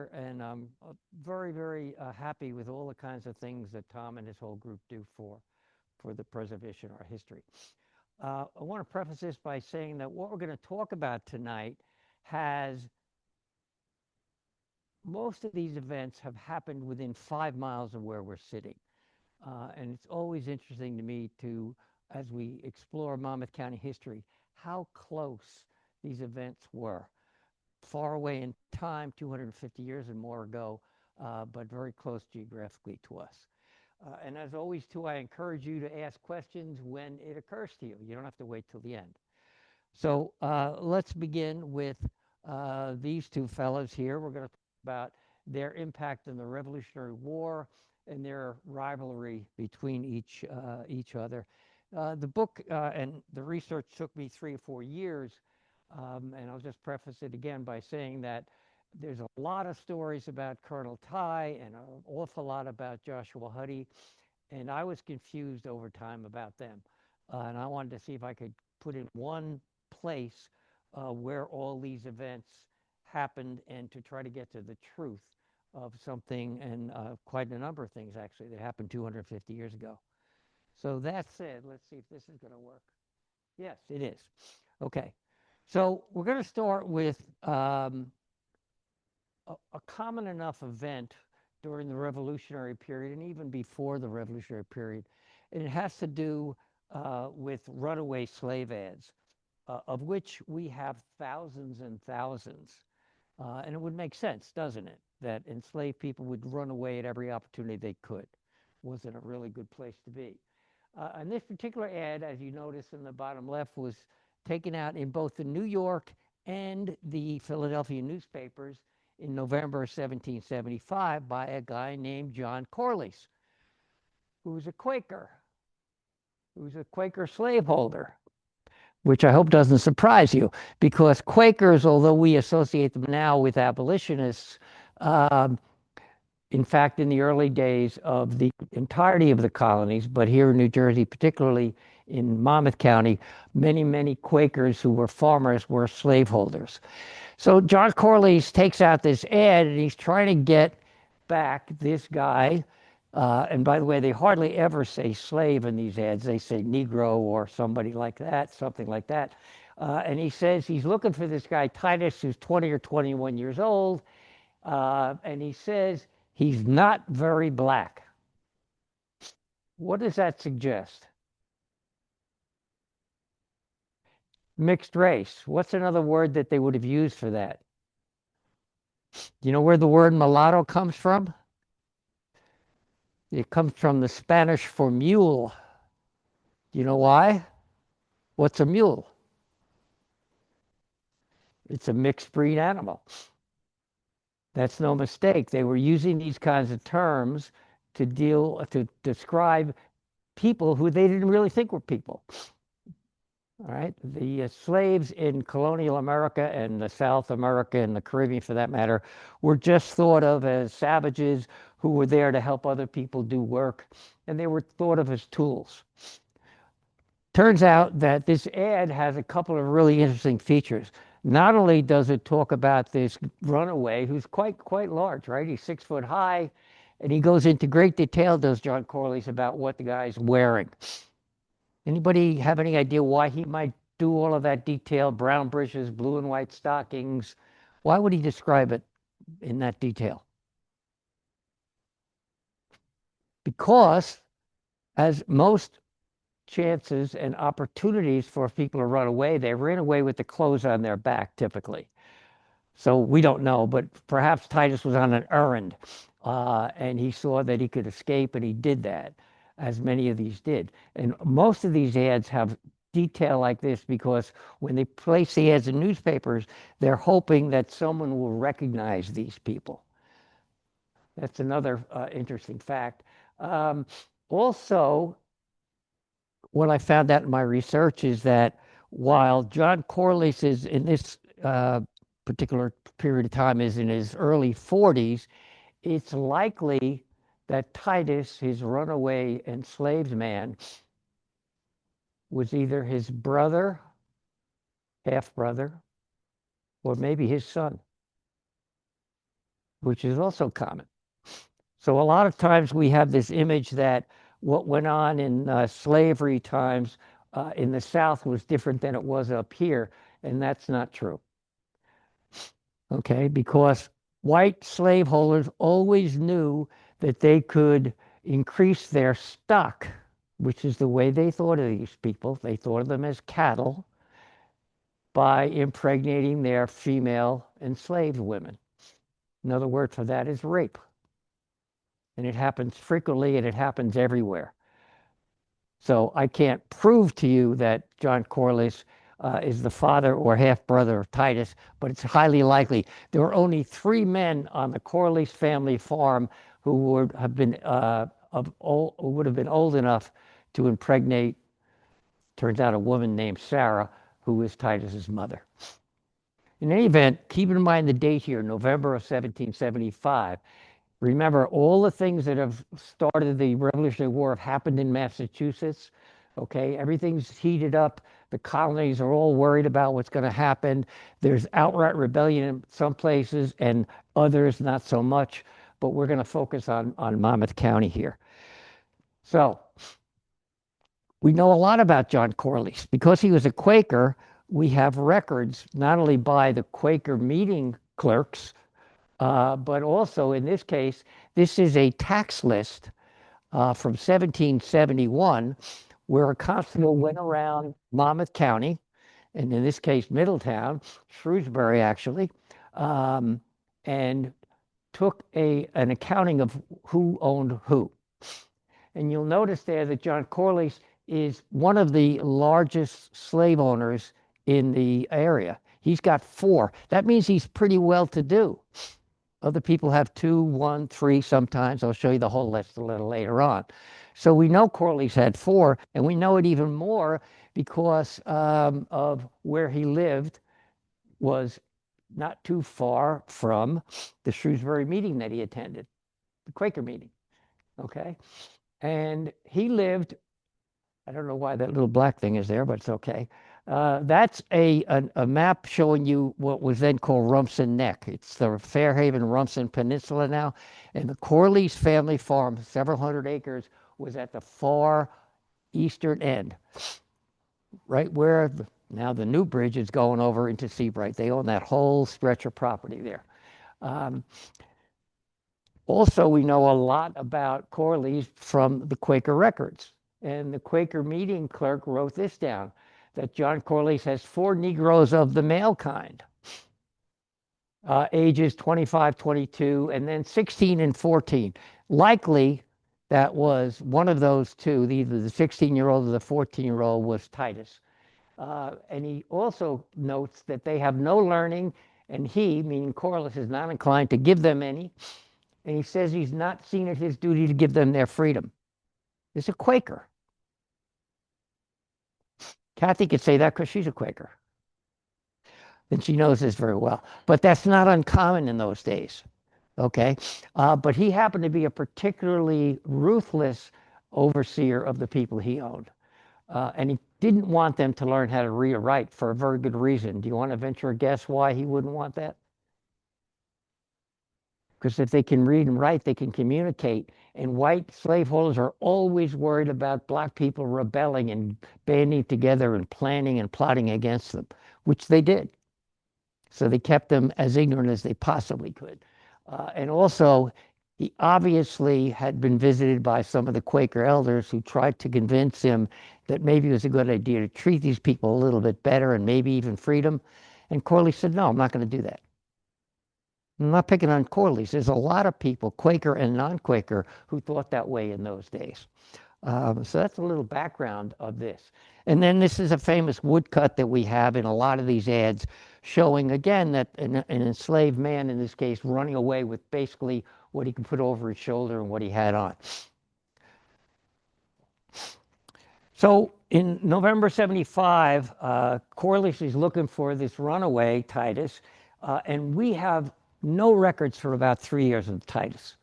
and I'm very, very happy with all the kinds of things that Tom and his whole group do for the preservation of our history. I want to preface this by saying that what we're going to talk about tonight has most of these events have happened within 5 miles of where we're sitting. And it's always interesting to me to, as we explore Monmouth County history, how close these events were. Far away in time, 250 years and more ago, but very close geographically to us. And as always, too, I encourage you to ask questions when it occurs to you. You don't have to wait till the end. So let's begin with these two fellows here. We're going to talk about their impact in the Revolutionary War and their rivalry between each other. The book and the research took me 3 or 4 years, and I'll just preface it again by saying that there's a lot of stories about Colonel Ty and an awful lot about Joshua Huddy, and I was confused over time about them. And I wanted to see if I could put in one place where all these events happened and to try to get to the truth of something, and quite a number of things actually that happened 250 years ago. So that said, let's see if this is going to work. Yes, it is. Okay. So we're going to start with a common enough event during the Revolutionary period and even before the Revolutionary period. And it has to do with runaway slave ads, of which we have thousands and thousands. And it would make sense, doesn't it, that enslaved people would run away at every opportunity they could. Wasn't a really good place to be. And this particular ad, as you notice in the bottom left, was taken out in both the New York and the Philadelphia newspapers in November 1775 by a guy named John Corliss, who was a Quaker, slaveholder, which I hope doesn't surprise you, because Quakers, although we associate them now with abolitionists, in fact, in the early days of the entirety of the colonies, but here in New Jersey, particularly in Monmouth County, many, many Quakers who were farmers were slaveholders. So John Corliss takes out this ad, and he's trying to get back this guy. And by the way, they hardly ever say slave in these ads. They say Negro or somebody like that, something like that. And he says he's looking for this guy, Titus, who's 20 or 21 years old. And he says he's not very black. What does that suggest? Mixed race. What's another word that they would have used for that? Do you know where the word mulatto comes from? It comes from the Spanish for mule. Do you know why? What's a mule? It's a mixed breed animal. That's no mistake. They were using these kinds of terms to describe people who they didn't really think were people. All right. The slaves in colonial America and South America and the Caribbean, for that matter, were just thought of as savages who were there to help other people do work, and they were thought of as tools. Turns out that this ad has a couple of really interesting features. Not only does it talk about this runaway who's quite large, right? He's 6 foot high, and he goes into great detail, does John Corliss, about what the guy's wearing. Anybody have any idea why he might do all of that detail? Brown breeches, blue and white stockings. Why would he describe it in that detail? Because, as most chances and opportunities for people to run away, they ran away with the clothes on their back, typically. So we don't know, but perhaps Titus was on an errand, and he saw that he could escape, and he did that, as many of these did. And most of these ads have detail like this because when they place the ads in newspapers, they're hoping that someone will recognize these people. That's another interesting fact. Also, what I found out in my research is that while John Corliss is in this particular period of time is in his early 40s, it's likely that Titus, his runaway enslaved man, was either his brother, half-brother, or maybe his son. which is also common. So a lot of times we have this image that what went on in slavery times in the South was different than it was up here, and that's not true. Okay, because white slaveholders always knew that they could increase their stock, which is the way they thought of these people. They thought of them as cattle by impregnating their female enslaved women. Another word for that is rape. And it happens frequently and it happens everywhere. So I can't prove to you that John Corliss is the father or half-brother of Titus, but it's highly likely. There were only 3 men on the Corliss family farm who would have been old enough to impregnate, turns out, a woman named Sarah, who was Titus's mother. In any event, keep in mind the date here, November of 1775. Remember, all the things that have started the Revolutionary War have happened in Massachusetts. Okay, everything's heated up. The colonies are all worried about what's going to happen. There's outright rebellion in some places and others not so much. But we're going to focus on Monmouth County here. So we know a lot about John Corliss. Because he was a Quaker, we have records not only by the Quaker meeting clerks, but also in this case, this is a tax list from 1771 where a constable went around Monmouth County, and in this case, Middletown, Shrewsbury actually, and took an accounting of who owned who. And you'll notice there that John Corliss is one of the largest slave owners in the area. He's got 4. That means he's pretty well-to-do. Other people have 2, 1, 3 sometimes. I'll show you the whole list a little later on. So we know Corliss had 4, and we know it even more because of where he lived was not too far from the Shrewsbury meeting that he attended, the Quaker meeting, okay? And he lived, I don't know why that little black thing is there, but it's okay. That's a map showing you what was then called Rumson Neck. It's the Fairhaven-Rumson Peninsula now. And the Corliss family farm, several hundred acres, was at the far eastern end, right where now the new bridge is going over into Seabright. They own that whole stretch of property there. Also, we know a lot about Corliss from the Quaker records. And the Quaker meeting clerk wrote this down, that John Corliss has 4 Negroes of the male kind, ages 25, 22, and then 16 and 14. Likely, that was one of those 2, either the 16-year-old or the 14-year-old was Titus. And he also notes that they have no learning, and he, meaning Corliss, is not inclined to give them any. And he says he's not seen it his duty to give them their freedom. He's a Quaker. Kathy could say that because she's a Quaker. And she knows this very well. But that's not uncommon in those days. Okay? But he happened to be a particularly ruthless overseer of the people he owned. And he didn't want them to learn how to read or write for a very good reason. Do you want to venture a guess why he wouldn't want that? Because if they can read and write, they can communicate. And white slaveholders are always worried about black people rebelling and banding together and planning and plotting against them, which they did. So they kept them as ignorant as they possibly could. And also, he obviously had been visited by some of the Quaker elders who tried to convince him that maybe it was a good idea to treat these people a little bit better and maybe even freedom. And Corliss said, no, I'm not going to do that. I'm not picking on Corliss. There's a lot of people, Quaker and non-Quaker, who thought that way in those days. So that's a little background of this. And then this is a famous woodcut that we have in a lot of these ads showing, again, that an enslaved man, in this case, running away with basically what he could put over his shoulder and what he had on. So in November 75, Corliss is looking for this runaway, Titus, and we have no records for about 3 years of Titus.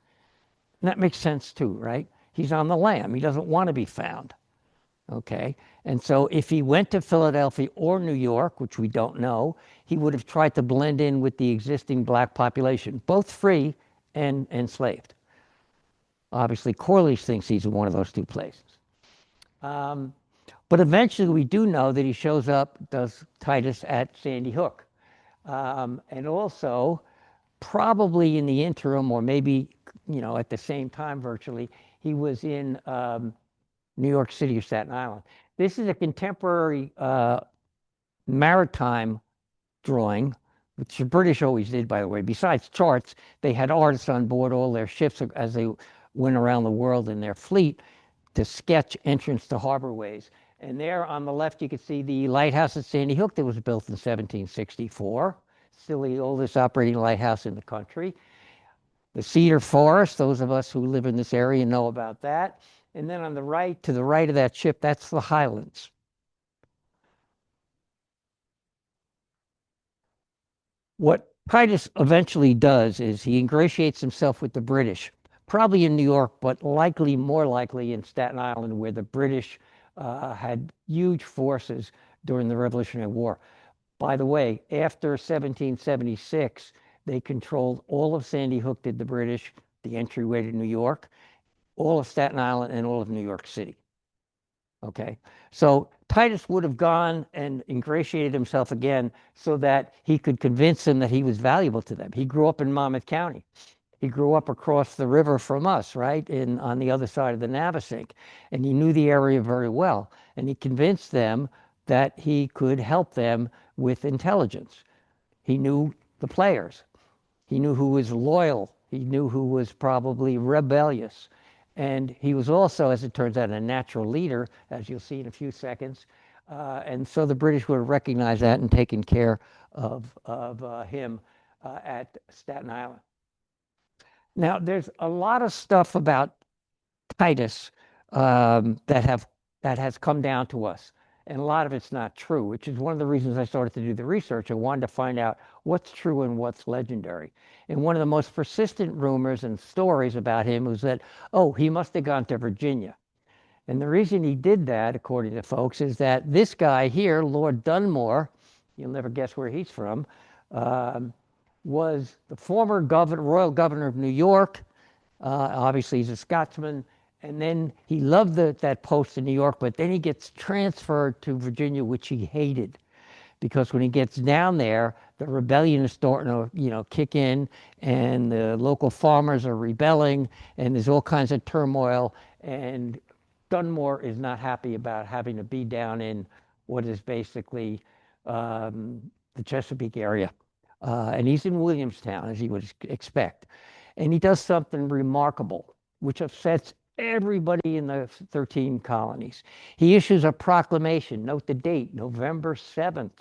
And that makes sense too, right? He's on the lam. He doesn't want to be found. Okay? And so if he went to Philadelphia or New York, which we don't know, he would have tried to blend in with the existing black population, both free and enslaved. Obviously, Corliss thinks he's in one of those two places. But eventually, we do know that he shows up, does Titus at Sandy Hook. And also, probably in the interim, or maybe at the same time virtually, he was in New York City or Staten Island. This is a contemporary maritime drawing, which the British always did, by the way. Besides charts, they had artists on board all their ships as they went around the world in their fleet to sketch entrance to harborways. And there on the left, you can see the lighthouse at Sandy Hook that was built in 1764. Still the oldest operating lighthouse in the country. The cedar forest, those of us who live in this area know about that. And then on the right, to the right of that ship, that's the Highlands. What Titus eventually does is he ingratiates himself with the British, probably in New York, but more likely in Staten Island, where the British had huge forces during the Revolutionary War. By the way, after 1776, they controlled all of Sandy Hook, did the British, the entryway to New York, all of Staten Island, and all of New York City. Okay, so Titus would have gone and ingratiated himself again so that he could convince them that he was valuable to them. He grew up in Monmouth County. He grew up across the river from us, right, on the other side of the Navesink, and he knew the area very well. And he convinced them that he could help them with intelligence. He knew the players. He knew who was loyal. He knew who was probably rebellious. And he was also, as it turns out, a natural leader, as you'll see in a few seconds. And so the British would have recognized that and taken care of him at Staten Island. Now, there's a lot of stuff about Titus that has come down to us. And a lot of it's not true, which is one of the reasons I started to do the research. I wanted to find out what's true and what's legendary. And one of the most persistent rumors and stories about him was that, he must have gone to Virginia. And the reason he did that, according to folks, is that this guy here, Lord Dunmore, you'll never guess where he's from, was the former royal governor of New York. Obviously, he's a Scotsman. And then he loved that post in New York, but then he gets transferred to Virginia, which he hated. Because when he gets down there, the rebellion is starting to, kick in, and the local farmers are rebelling, and there's all kinds of turmoil. And Dunmore is not happy about having to be down in what is basically the Chesapeake area. And he's in Williamstown, as you would expect. And he does something remarkable, which upsets everybody in the 13 colonies. He issues a proclamation, note the date, November 7th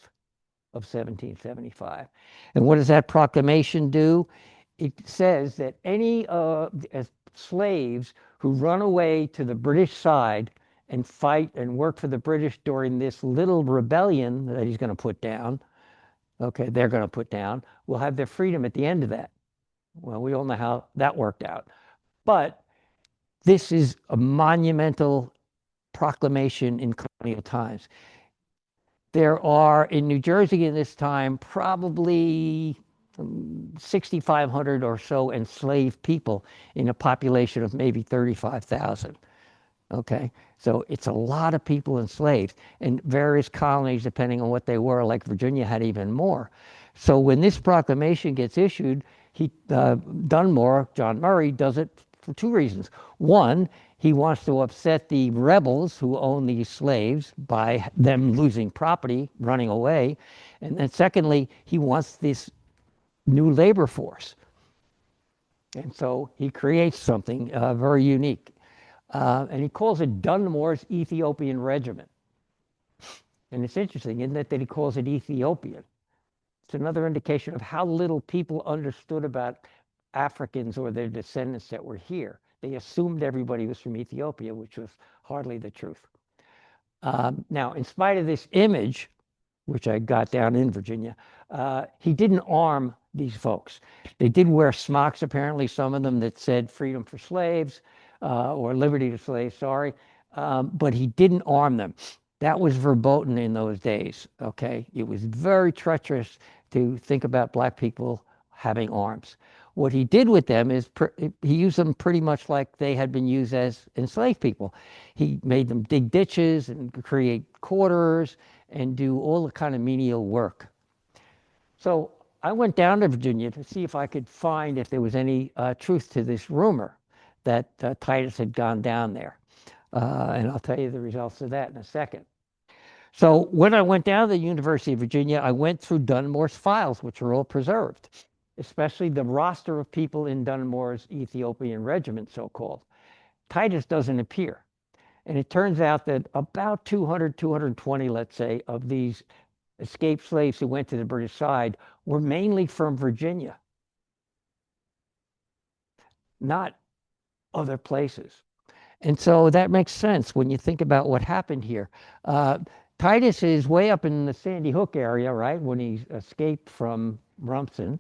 of 1775. And what does that proclamation do? It says that any slaves who run away to the British side and fight and work for the British during this little rebellion that he's going to put down, they're going to put down, will have their freedom at the end of that. Well, we all know how that worked out. But this is a monumental proclamation in colonial times. There are, in New Jersey in this time, probably 6,500 or so enslaved people in a population of maybe 35,000. Okay, so it's a lot of people enslaved. And various colonies, depending on what they were, like Virginia, had even more. So when this proclamation gets issued, Dunmore, John Murray, does it for two reasons. One, he wants to upset the rebels who own these slaves by them losing property, running away. And then secondly, he wants this new labor force. And so he creates something very unique. And he calls it Dunmore's Ethiopian Regiment. And it's interesting, isn't it, that he calls it Ethiopian? It's another indication of how little people understood about Africans or their descendants that were here. They assumed everybody was from Ethiopia, which was hardly the truth. Now, in spite of this image, which I got down in Virginia, he didn't arm these folks. They did wear smocks, apparently, some of them that said freedom for slaves, or liberty to slaves, sorry, but he didn't arm them. That was verboten in those days, okay? It was very treacherous to think about black people having arms. What he did with them is he used them pretty much like they had been used as enslaved people. He made them dig ditches and create quarters and do all the kind of menial work. So I went down to Virginia to see if I could find if there was any truth to this rumor that Titus had gone down there. And I'll tell you the results of that in a second. So when I went down to the University of Virginia, I went through Dunmore's files, which are all preserved, especially the roster of people in Dunmore's Ethiopian regiment, so-called. Titus doesn't appear. And it turns out that about 200, 220, let's say, of these escaped slaves who went to the British side were mainly from Virginia, not other places. And so that makes sense when you think about what happened here. Titus is way up in the Sandy Hook area, right, when he escaped from Rumson.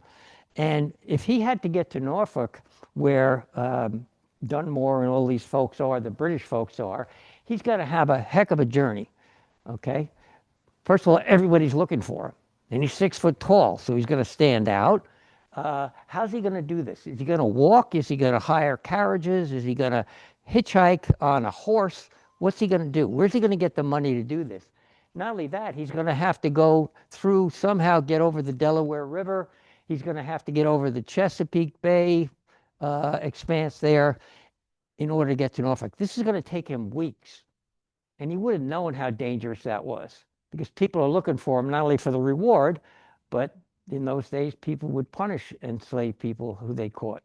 And if he had to get to Norfolk, where Dunmore and all these folks are, the British folks are, he's got to have a heck of a journey, okay? First of all, everybody's looking for him. And he's 6 foot tall, so he's going to stand out. How's he going to do this? Is he going to walk? Is he going to hire carriages? Is he going to hitchhike on a horse? What's he going to do? Where's he going to get the money to do this? Not only that, he's going to have to go through, somehow get over the Delaware River. He's going to have to get over the Chesapeake Bay expanse there in order to get to Norfolk. This is going to take him weeks. And he would have known how dangerous that was, because people are looking for him not only for the reward, but in those days, people would punish enslaved people who they caught.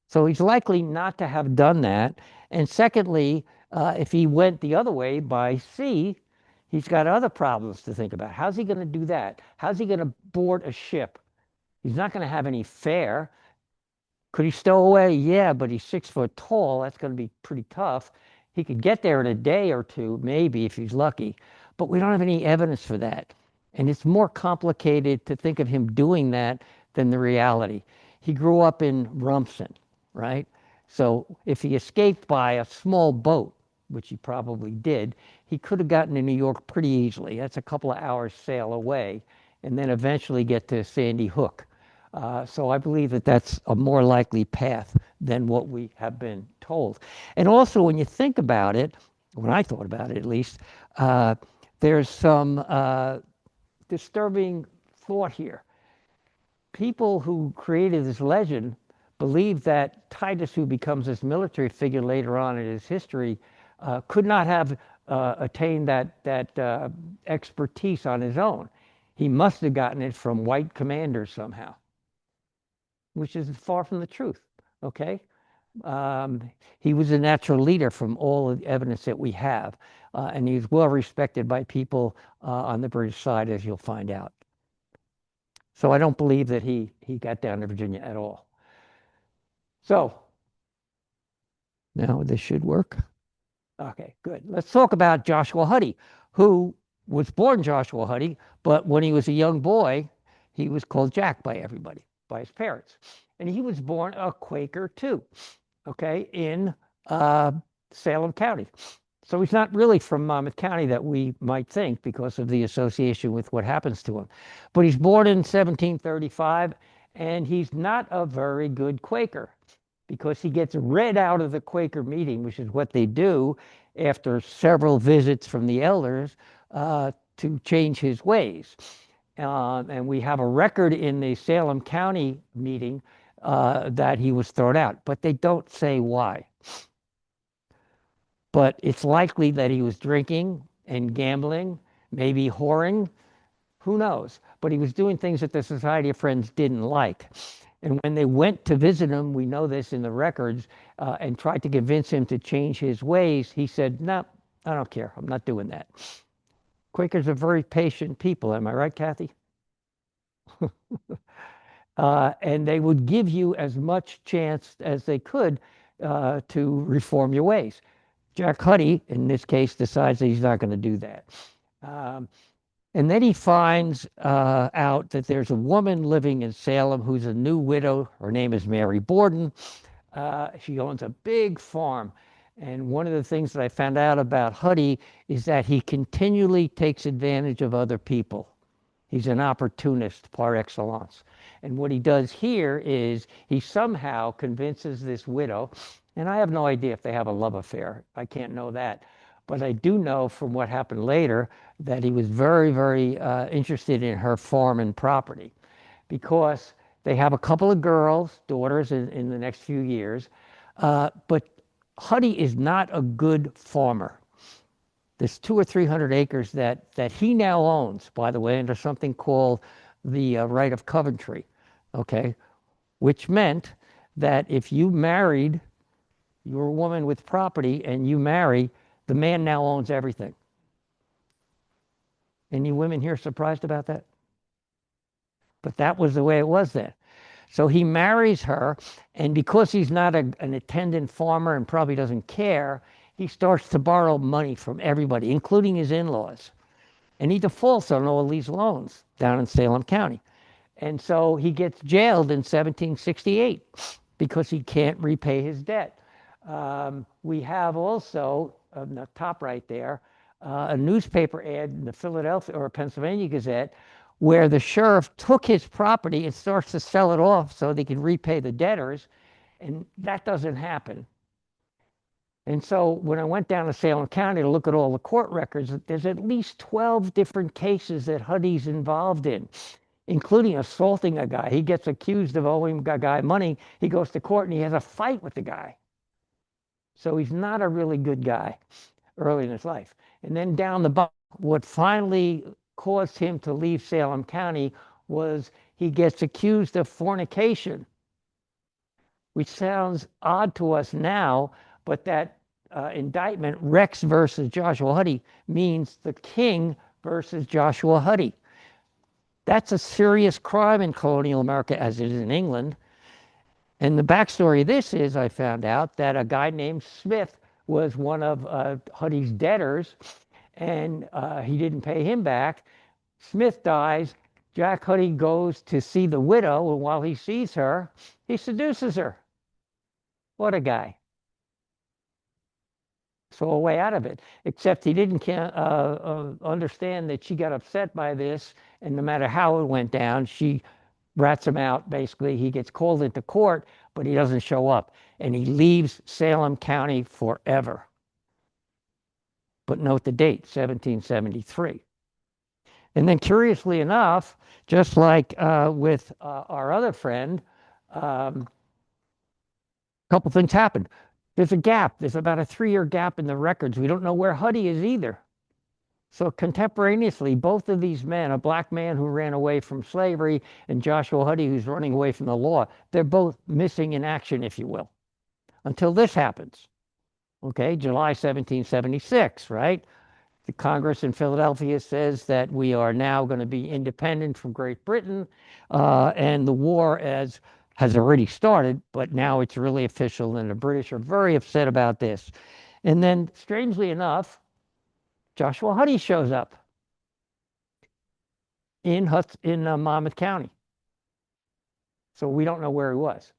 So he's likely not to have done that. And secondly, if he went the other way by sea, he's got other problems to think about. How's he going to do that? How's he going to board a ship? He's not going to have any fare. Could he stow away? Yeah, but he's 6 foot tall. That's going to be pretty tough. He could get there in a day or two, maybe, if he's lucky. But we don't have any evidence for that. And it's more complicated to think of him doing that than the reality. He grew up in Rumson, right? So if he escaped by a small boat, which he probably did, he could have gotten to New York pretty easily. That's a couple of hours sail away, and then eventually get to Sandy Hook. So I believe that that's a more likely path than what we have been told. And also, when you think about it, when I thought about it at least, there's some disturbing thought here. People who created this legend believe that Titus, who becomes this military figure later on in his history, could not have attained that expertise on his own. He must have gotten it from white commanders somehow, which is far from the truth, okay? He was a natural leader from all of the evidence that we have, and he's well respected by people on the British side, as you'll find out. So I don't believe that he got down to Virginia at all. So now this should work. Okay, good. Let's talk about Joshua Huddy, who was born Joshua Huddy, but when he was a young boy, he was called Jack by everybody, by his parents. And he was born a Quaker too, okay, in Salem County. So he's not really from Monmouth County that we might think, because of the association with what happens to him. But he's born in 1735, and he's not a very good Quaker, because he gets read out of the Quaker meeting, which is what they do after several visits from the elders to change his ways. And we have a record in the Salem County meeting that he was thrown out, but they don't say why. But it's likely that he was drinking and gambling, maybe whoring, who knows? But he was doing things that the Society of Friends didn't like. And when they went to visit him, we know this in the records, and tried to convince him to change his ways, he said, no, I don't care. I'm not doing that. Quakers are very patient people. Am I right, Kathy? And they would give you as much chance as they could to reform your ways. Jack Huddy, in this case, decides that he's not going to do that. And then he finds out that there's a woman living in Salem who's a new widow. Her name is Mary Borden. She owns a big farm. And one of the things that I found out about Huddy is that he continually takes advantage of other people. He's an opportunist par excellence. And what he does here is he somehow convinces this widow, and I have no idea if they have a love affair. I can't know that. But I do know from what happened later that he was very, very interested in her farm and property, because they have a couple of girls, daughters, in the next few years. But Huddy is not a good farmer. There's 200 or 300 acres that he now owns, by the way, under something called the right of Coventry, okay, which meant that if you married, you were a woman with property and you marry, the man now owns everything. Any women here surprised about that? But that was the way it was then. So he marries her, and because he's not an attendant farmer and probably doesn't care, he starts to borrow money from everybody, including his in-laws. And he defaults on all these loans down in Salem County. And so he gets jailed in 1768 because he can't repay his debt. We have also, on the top right there, a newspaper ad in the Philadelphia or Pennsylvania Gazette where the sheriff took his property and starts to sell it off so they can repay the debtors, and that doesn't happen. And so when I went down to Salem County to look at all the court records, there's at least 12 different cases that Huddy's involved in, including assaulting a guy. He gets accused of owing a guy money. He goes to court and he has a fight with the guy. So he's not a really good guy early in his life. And then down the bottom, what finally caused him to leave Salem County was he gets accused of fornication, which sounds odd to us now, but that indictment, Rex versus Joshua Huddy, means the king versus Joshua Huddy. That's a serious crime in colonial America, as it is in England. And the backstory of this is, I found out that a guy named Smith was one of Huddy's debtors, and he didn't pay him back. Smith dies. Jack Huddy goes to see the widow, and while he sees her, he seduces her. What a guy. So a way out of it, except he didn't understand that she got upset by this, and no matter how it went down, she rats him out, basically. He gets called into court, but he doesn't show up, and he leaves Salem County forever. But note the date, 1773. And then curiously enough, just like with our other friend, a couple things happened. There's a gap. There's about a 3-year gap in the records. We don't know where Huddy is either. So contemporaneously, both of these men, a black man who ran away from slavery and Joshua Huddy who's running away from the law, they're both missing in action, if you will, until this happens. Okay, July 1776, right? The Congress in Philadelphia says that we are now going to be independent from Great Britain, and the war has already started, but now it's really official, and the British are very upset about this. And then, strangely enough, Joshua Huddy shows up in Monmouth County. So we don't know where he was.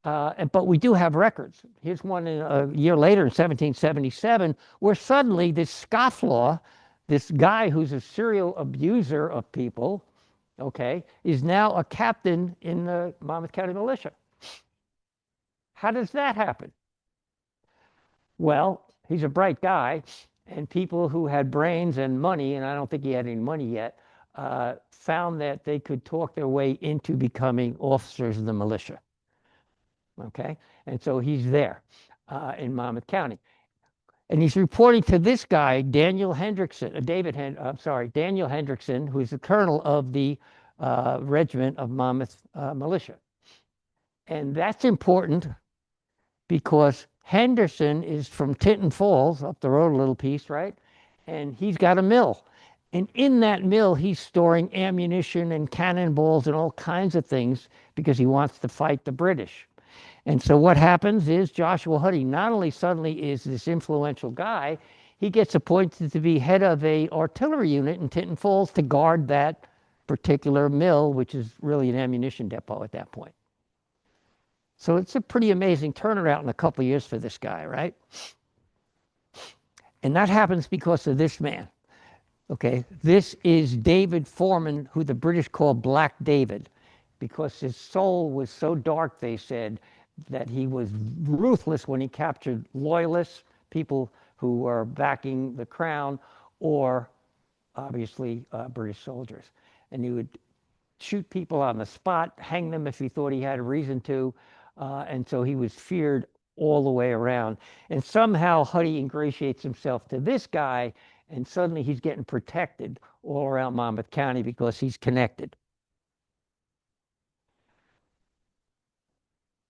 But we do have records. Here's one a year later in 1777, where suddenly this scofflaw, this guy who's a serial abuser of people, okay, is now a captain in the Monmouth County Militia. How does that happen? Well, he's a bright guy, and people who had brains and money, and I don't think he had any money yet, found that they could talk their way into becoming officers of the militia. Okay, and so he's there in Monmouth County, and he's reporting to this guy, Daniel Hendrickson, Daniel Hendrickson, who's the colonel of the regiment of Monmouth Militia. And that's important because Henderson is from Tinton Falls, up the road a little piece, right? And he's got a mill. And in that mill, he's storing ammunition and cannonballs and all kinds of things because he wants to fight the British. And so what happens is Joshua Huddy not only suddenly is this influential guy, he gets appointed to be head of a artillery unit in Tinton Falls to guard that particular mill, which is really an ammunition depot at that point. So it's a pretty amazing turnaround in a couple of years for this guy, right? And that happens because of this man. Okay, this is David Foreman, who the British called Black David, because his soul was so dark, they said, that he was ruthless when he captured loyalists, people who were backing the crown, or obviously British soldiers. And he would shoot people on the spot, hang them if he thought he had a reason to. And so he was feared all the way around. And somehow Huddy ingratiates himself to this guy, and suddenly he's getting protected all around Monmouth County because he's connected.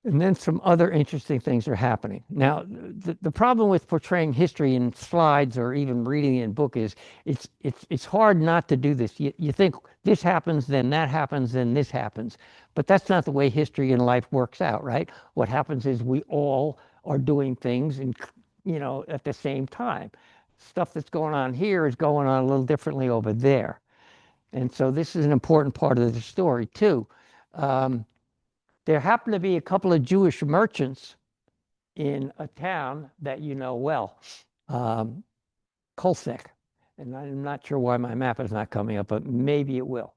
And then some other interesting things are happening. Now, the problem with portraying history in slides or even reading it in book is it's hard not to do this. You think this happens, then that happens, then this happens. But that's not the way history and life works out, right? What happens is we all are doing things in, at the same time. Stuff that's going on here is going on a little differently over there. And so this is an important part of the story, too. There happened to be a couple of Jewish merchants in a town that you know well, Kolsek. And I'm not sure why my map is not coming up, but maybe it will.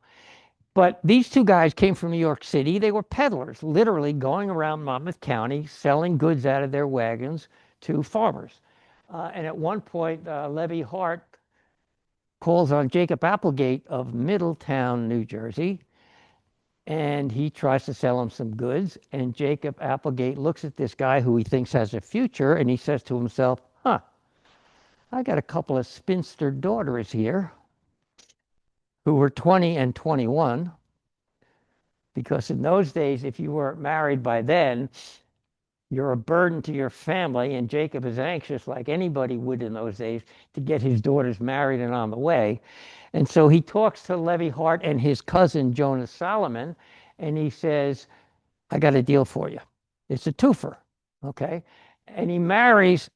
But these two guys came from New York City. They were peddlers, literally going around Monmouth County, selling goods out of their wagons to farmers. And at one point, Levy Hart calls on Jacob Applegate of Middletown, New Jersey, and he tries to sell him some goods. And Jacob Applegate looks at this guy who he thinks has a future, and he says to himself, I got a couple of spinster daughters here who were 20 and 21. Because in those days, if you weren't married by then, you're a burden to your family. And Jacob is anxious, like anybody would in those days, to get his daughters married and on the way. And so he talks to Levy Hart and his cousin, Jonas Solomon, and he says, I got a deal for you. It's a twofer, okay? And he marries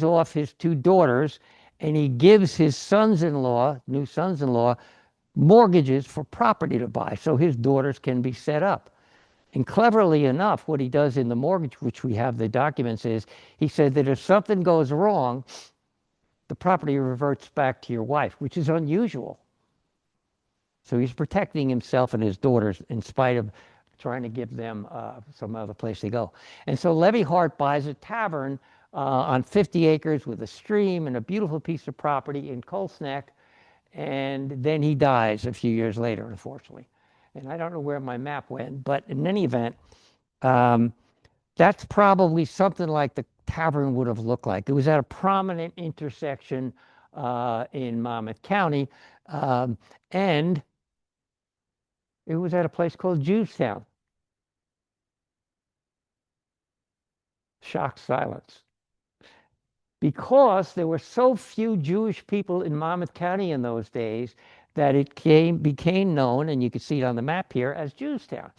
off his two daughters, and he gives his sons-in-law, new sons-in-law, mortgages for property to buy so his daughters can be set up. And cleverly enough, what he does in the mortgage, which we have the documents, is he said that if something goes wrong, the property reverts back to your wife, which is unusual. So he's protecting himself and his daughters in spite of trying to give them some other place to go. And so Levy Hart buys a tavern on 50 acres with a stream and a beautiful piece of property in Kolsneck. And then he dies a few years later, unfortunately. And I don't know where my map went, but in any event, that's probably something like the tavern would have looked like. It was at a prominent intersection in Monmouth County, and it was at a place called Jewstown. Shocked silence. Because there were so few Jewish people in Monmouth County in those days that it became known, and you can see it on the map here, as Jewstown.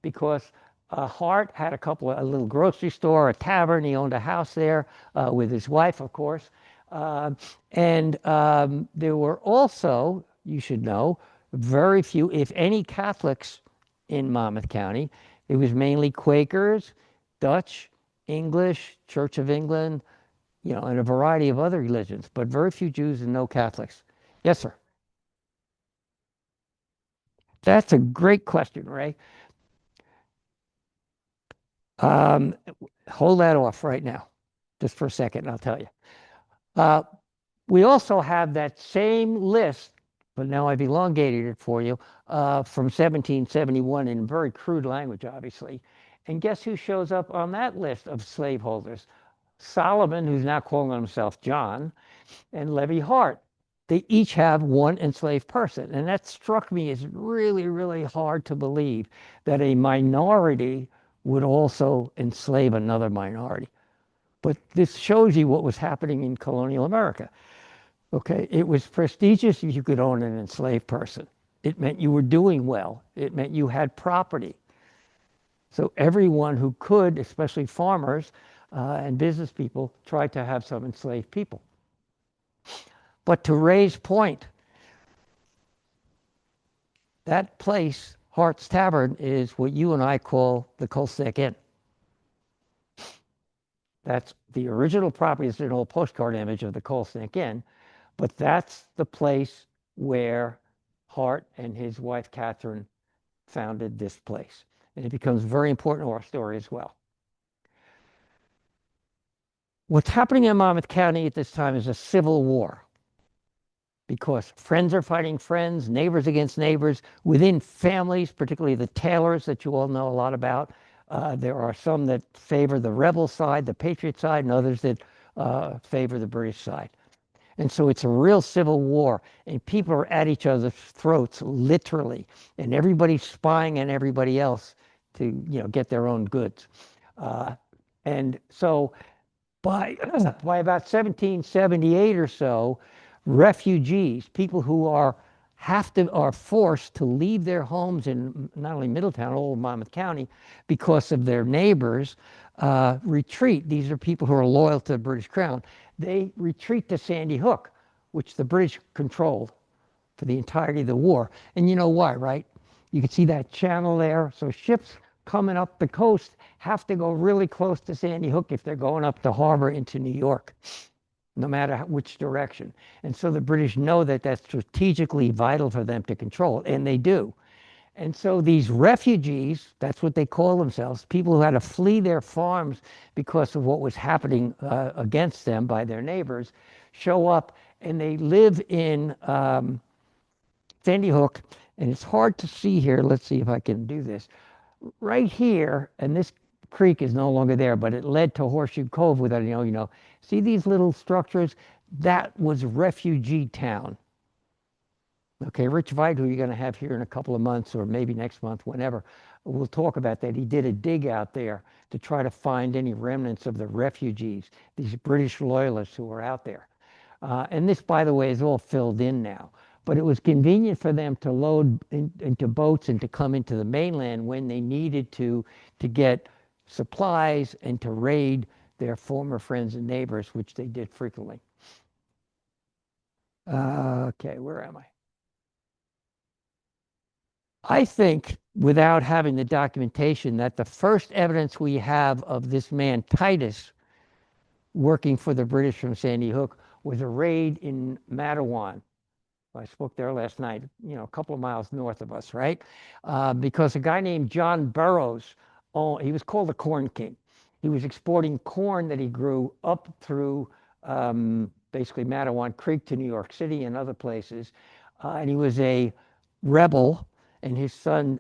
Because Hart had a little grocery store, a tavern. He owned a house there with his wife, of course. And there were also, you should know, very few, if any, Catholics in Monmouth County. It was mainly Quakers, Dutch, English, Church of England, and a variety of other religions, but very few Jews and no Catholics. Yes, sir. That's a great question, Ray. Hold that off right now, just for a second, and I'll tell you. We also have that same list, but now I've elongated it for you, from 1771 in very crude language, obviously. And guess who shows up on that list of slaveholders? Solomon, who's now calling himself John, and Levy Hart. They each have one enslaved person. And that struck me as really, really hard to believe that a minority would also enslave another minority. But this shows you what was happening in colonial America. Okay, it was prestigious if you could own an enslaved person. It meant you were doing well. It meant you had property. So everyone who could, especially farmers and business people, tried to have some enslaved people. But to Ray's point, that place, Hart's Tavern, is what you and I call the Kolstek Inn. That's the original property. It's an old postcard image of the Kolstek Inn. But that's the place where Hart and his wife Catherine founded this place. And it becomes very important to our story as well. What's happening in Monmouth County at this time is a civil war, because friends are fighting friends, neighbors against neighbors, within families, particularly the Taylors that you all know a lot about. There are some that favor the rebel side, the patriot side, and others that favor the British side. And so it's a real civil war, and people are at each other's throats, literally, and everybody's spying on everybody else to, get their own goods. And so by about 1778 or so, refugees, people who are forced to leave their homes in not only Middletown, all of Monmouth County, because of their neighbors, retreat. These are people who are loyal to the British Crown. They retreat to Sandy Hook, which the British controlled for the entirety of the war. And you know why, right? You can see that channel there. So ships coming up the coast have to go really close to Sandy Hook if they're going up the harbor into New York, no matter which direction. And so the British know that that's strategically vital for them to control, and they do. And so these refugees, that's what they call themselves, people who had to flee their farms because of what was happening against them by their neighbors, show up and they live in Sandy Hook. And it's hard to see here. Let's see if I can do this. Right here, and this creek is no longer there, but it led to Horseshoe Cove with it. See these little structures? That was Refugee Town. Okay, Rich Veit, who you're going to have here in a couple of months or maybe next month, whenever, we'll talk about that. He did a dig out there to try to find any remnants of the refugees, these British loyalists who were out there. And this, by the way, is all filled in now. But it was convenient for them to load into boats and to come into the mainland when they needed to get supplies and to raid their former friends and neighbors, which they did frequently. Okay, where am I? I think, without having the documentation, that the first evidence we have of this man, Titus, working for the British from Sandy Hook was a raid in Matawan. I spoke there last night, a couple of miles north of us, right? Because a guy named John Burroughs, he was called the Corn King. He was exporting corn that he grew up through basically Matawan Creek to New York City and other places. And he was a rebel, and his son,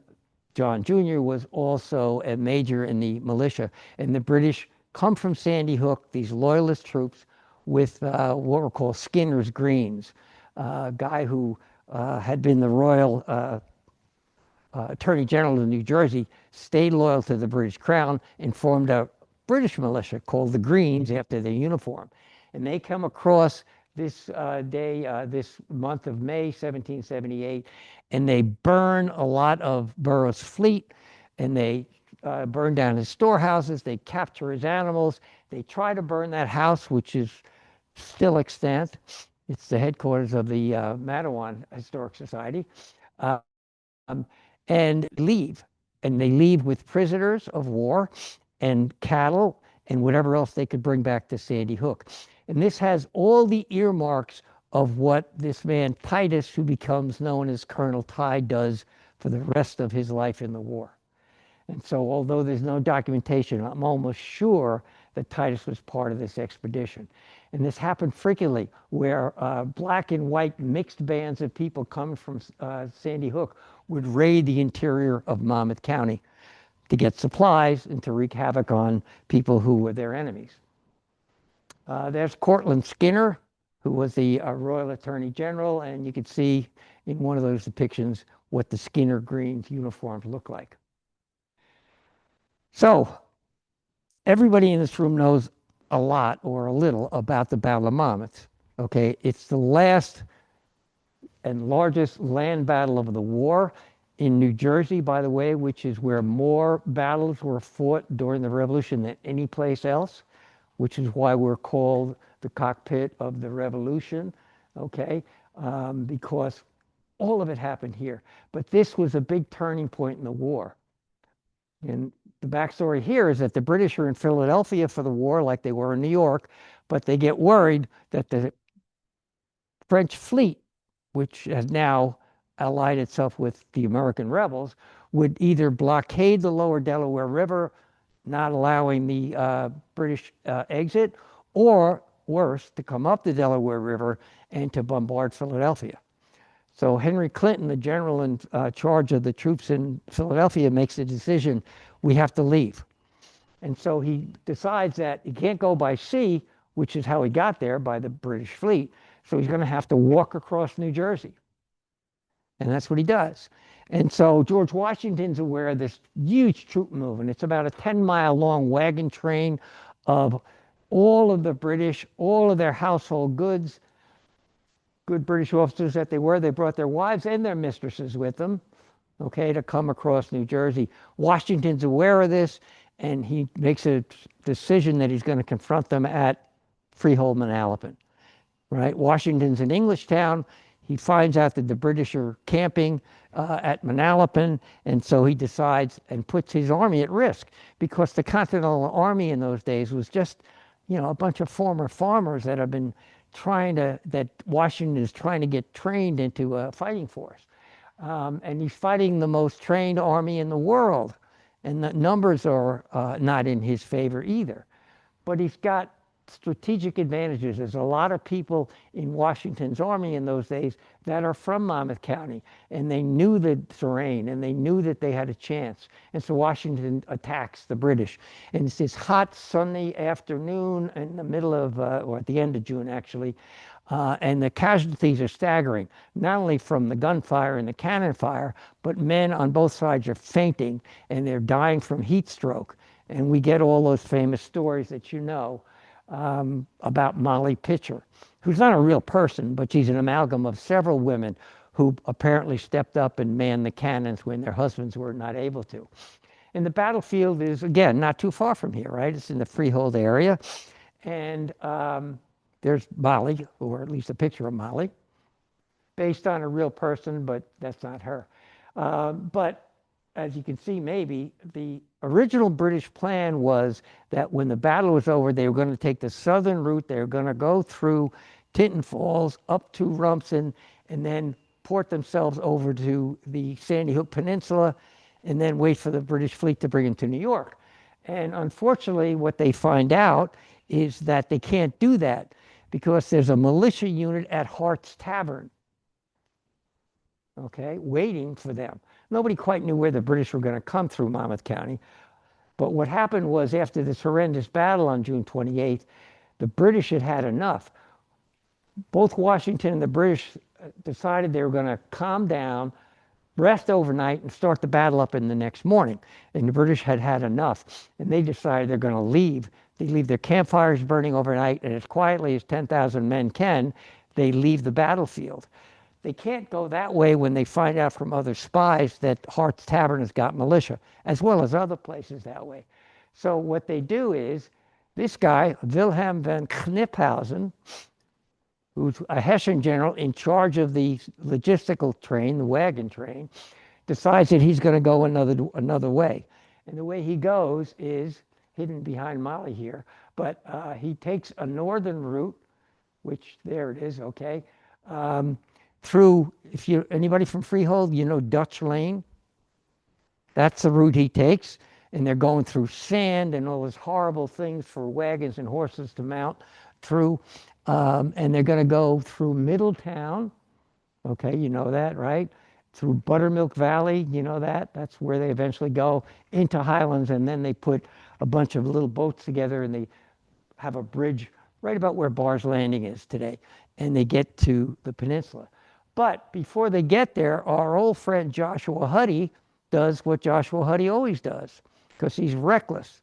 John Jr., was also a major in the militia. And the British come from Sandy Hook, these loyalist troops, with what were called Skinner's Greens, a guy who had been the royal Attorney General of New Jersey, stayed loyal to the British Crown, and formed a British militia called the Greens after their uniform. And they come across this this month of May, 1778, and they burn a lot of Burroughs' fleet, and they burn down his storehouses, they capture his animals, they try to burn that house, which is still extant. It's the headquarters of the Matawan Historic Society, and leave. And they leave with prisoners of war and cattle and whatever else they could bring back to Sandy Hook. And this has all the earmarks of what this man Titus, who becomes known as Colonel Ty, does for the rest of his life in the war. And so, although there's no documentation, I'm almost sure that Titus was part of this expedition. And this happened frequently, where black and white mixed bands of people coming from Sandy Hook would raid the interior of Monmouth County to get supplies and to wreak havoc on people who were their enemies. There's Cortlandt Skinner, who was the Royal Attorney General, and you can see in one of those depictions what the Skinner Greens uniforms look like. So, everybody in this room knows a lot or a little about the Battle of Monmouth. Okay, it's the last and largest land battle of the war in New Jersey, by the way, which is where more battles were fought during the Revolution than any place else, which is why we're called the cockpit of the Revolution, okay, because all of it happened here. But this was a big turning point in the war. And the backstory here is that the British are in Philadelphia for the war, like they were in New York, but they get worried that the French fleet, which has now allied itself with the American rebels, would either blockade the lower Delaware River, not allowing the British exit, or worse, to come up the Delaware River and to bombard Philadelphia. So Henry Clinton, the general in charge of the troops in Philadelphia, makes the decision, we have to leave. And so he decides that he can't go by sea, which is how he got there, by the British fleet. So he's going to have to walk across New Jersey. And that's what he does. And so George Washington's aware of this huge troop movement. It's about a 10-mile long wagon train of all of the British, all of their household goods, good British officers that they were. They brought their wives and their mistresses with them, okay, to come across New Jersey. Washington's aware of this, and he makes a decision that he's going to confront them at Freehold, Manalapan, right? Washington's in Englishtown. He finds out that the British are camping at Manalapan, and so he decides and puts his army at risk, because the Continental Army in those days was just, you know, a bunch of former farmers that have been that Washington is trying to get trained into a fighting force. And he's fighting the most trained army in the world, and the numbers are not in his favor either. But he's got strategic advantages. There's a lot of people in Washington's army in those days that are from Monmouth County, and they knew the terrain, and they knew that they had a chance. And so Washington attacks the British. And it's this hot sunny afternoon in the middle of, or at the end of June actually, and the casualties are staggering, not only from the gunfire and the cannon fire, but men on both sides are fainting, and they're dying from heat stroke. And we get all those famous stories that you know, about Molly Pitcher, who's not a real person, but she's an amalgam of several women who apparently stepped up and manned the cannons when their husbands were not able to. And the battlefield is, again, not too far from here, right? It's in the Freehold area. And there's Molly, or at least a picture of Molly, based on a real person, but that's not her. But as you can see, maybe the original British plan was that when the battle was over, they were going to take the southern route. They were going to go through Tinton Falls up to Rumson, and then port themselves over to the Sandy Hook Peninsula, and then wait for the British fleet to bring them to New York. And unfortunately, what they find out is that they can't do that, because there's a militia unit at Hart's Tavern, okay, waiting for them. Nobody quite knew where the British were going to come through Monmouth County. But what happened was, after this horrendous battle on June 28th, the British had had enough. Both Washington and the British decided they were going to calm down, rest overnight, and start the battle up in the next morning. And the British had had enough, and they decided they're going to leave. They leave their campfires burning overnight, and as quietly as 10,000 men can, they leave the battlefield. They can't go that way when they find out from other spies that Hart's Tavern has got militia, as well as other places that way. So what they do is, this guy, Wilhelm von Kniphausen, who's a Hessian general in charge of the logistical train, the wagon train, decides that he's going to go another way. And the way he goes is hidden behind Molly here, but he takes a northern route, which there it is, okay, through, if you anybody from Freehold, you know Dutch Lane. That's the route he takes, and they're going through sand and all those horrible things for wagons and horses to mount through, and they're going to go through Middletown. Okay, you know that, right? Through Buttermilk Valley, you know that? That's where they eventually go into Highlands, and then they put a bunch of little boats together, and they have a bridge right about where Barr's Landing is today, and they get to the peninsula. But before they get there, our old friend Joshua Huddy does what Joshua Huddy always does, because he's reckless.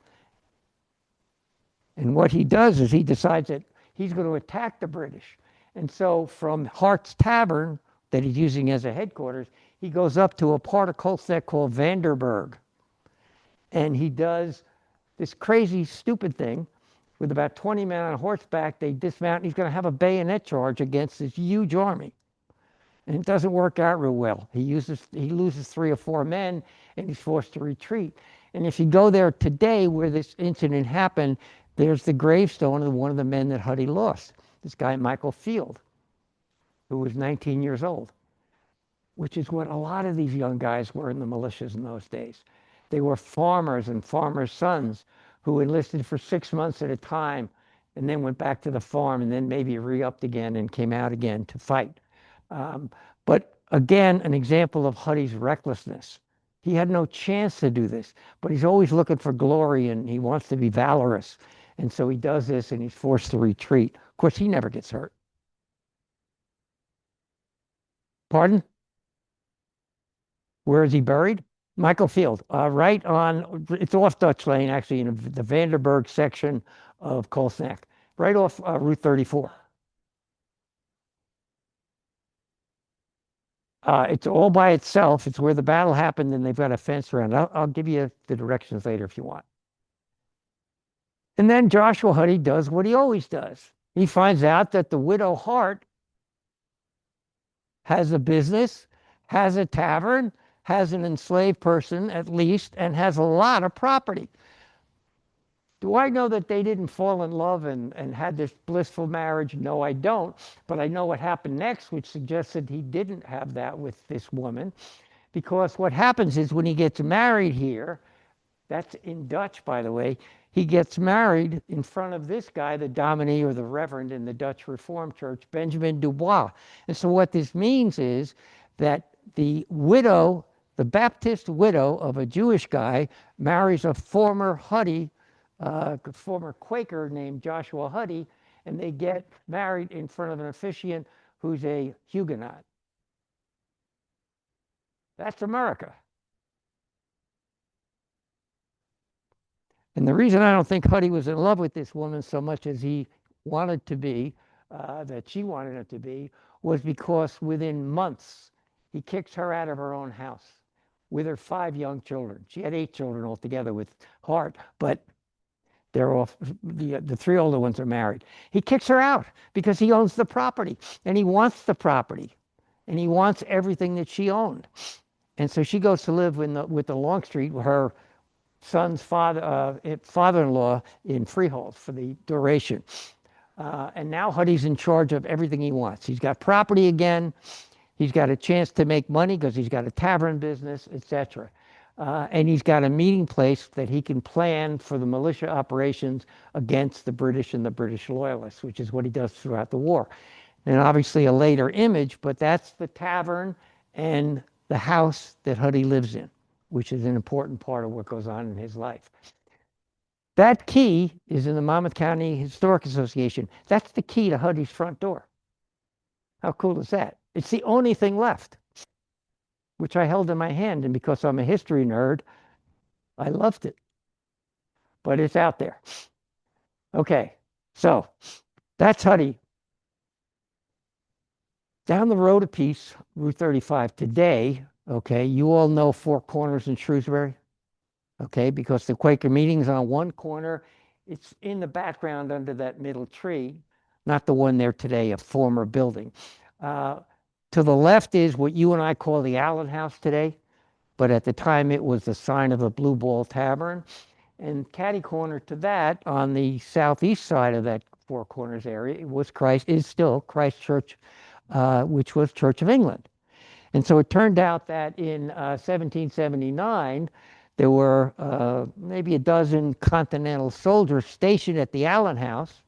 And what he does is he decides that he's going to attack the British. And so from Hart's Tavern, that he's using as a headquarters, he goes up to a part of Kolstad called Vanderburg. And he does this crazy, stupid thing. With about 20 men on horseback, they dismount, and he's going to have a bayonet charge against this huge army. And it doesn't work out real well. He loses 3 or 4 men, and he's forced to retreat. And if you go there today where this incident happened, there's the gravestone of one of the men that Huddy lost, this guy Michael Field. who was 19 years old, which is what a lot of these young guys were in the militias in those days. They were farmers and farmers' sons who enlisted for 6 months at a time and then went back to the farm and then maybe re-upped again and came out again to fight. But again, an example of Huddy's recklessness. He had no chance to do this, but he's always looking for glory and he wants to be valorous. And so he does this and he's forced to retreat. Of course, he never gets hurt. Pardon? Where is he buried? Michael Field, right on, it's off Dutch Lane, actually, in the Vanderburg section of Kolsnack, right off Route 34. It's all by itself. It's where the battle happened, and they've got a fence around it. I'll give you the directions later if you want. And then Joshua Huddy does what he always does. He finds out that the widow Hart has a business, has a tavern, has an enslaved person at least, and has a lot of property. Do I know that they didn't fall in love and had this blissful marriage? No, I don't. But I know what happened next, which suggests that he didn't have that with this woman. Because what happens is when he gets married here, that's in Dutch, by the way, he gets married in front of this guy, the dominie or the reverend in the Dutch Reformed Church, Benjamin Dubois. And so what this means is that the widow, the Baptist widow of a Jewish guy, marries a former Huddy, former Quaker named Joshua Huddy, and they get married in front of an officiant who's a Huguenot. That's America. And the reason I don't think Huddy was in love with this woman so much as he wanted to be, that she wanted him to be, was because within months, he kicks her out of her own house with her 5 young children. She had 8 children altogether with Hart, but they're off. The 3 older ones are married. He kicks her out because he owns the property, and he wants the property, and he wants everything that she owned. And so she goes to live with the Longstreet, her son's father-in-law in Freehold for the duration. And now Huddy's in charge of everything he wants. He's got property again. He's got a chance to make money because he's got a tavern business, etc. And he's got a meeting place that he can plan for the militia operations against the British and the British loyalists, which is what he does throughout the war. And obviously a later image, but that's the tavern and the house that Huddy lives in, which is an important part of what goes on in his life. That key is in the Monmouth County Historic Association. That's the key to Huddy's front door. How cool is that? It's the only thing left, which I held in my hand, and because I'm a history nerd, I loved it. But it's out there. Okay, so that's Huddy. Down the road a piece, Route 35 today, okay, you all know Four Corners in Shrewsbury, okay, because the Quaker meeting's on one corner. It's in the background under that middle tree, not the one there today, a former building. To the left is what you and I call the Allen House today, but at the time it was the sign of the Blue Ball Tavern. And catty corner to that, on the southeast side of that Four Corners area, is still Christ Church, which was Church of England. And so it turned out that in 1779, there were maybe a dozen Continental soldiers stationed at the Allen House.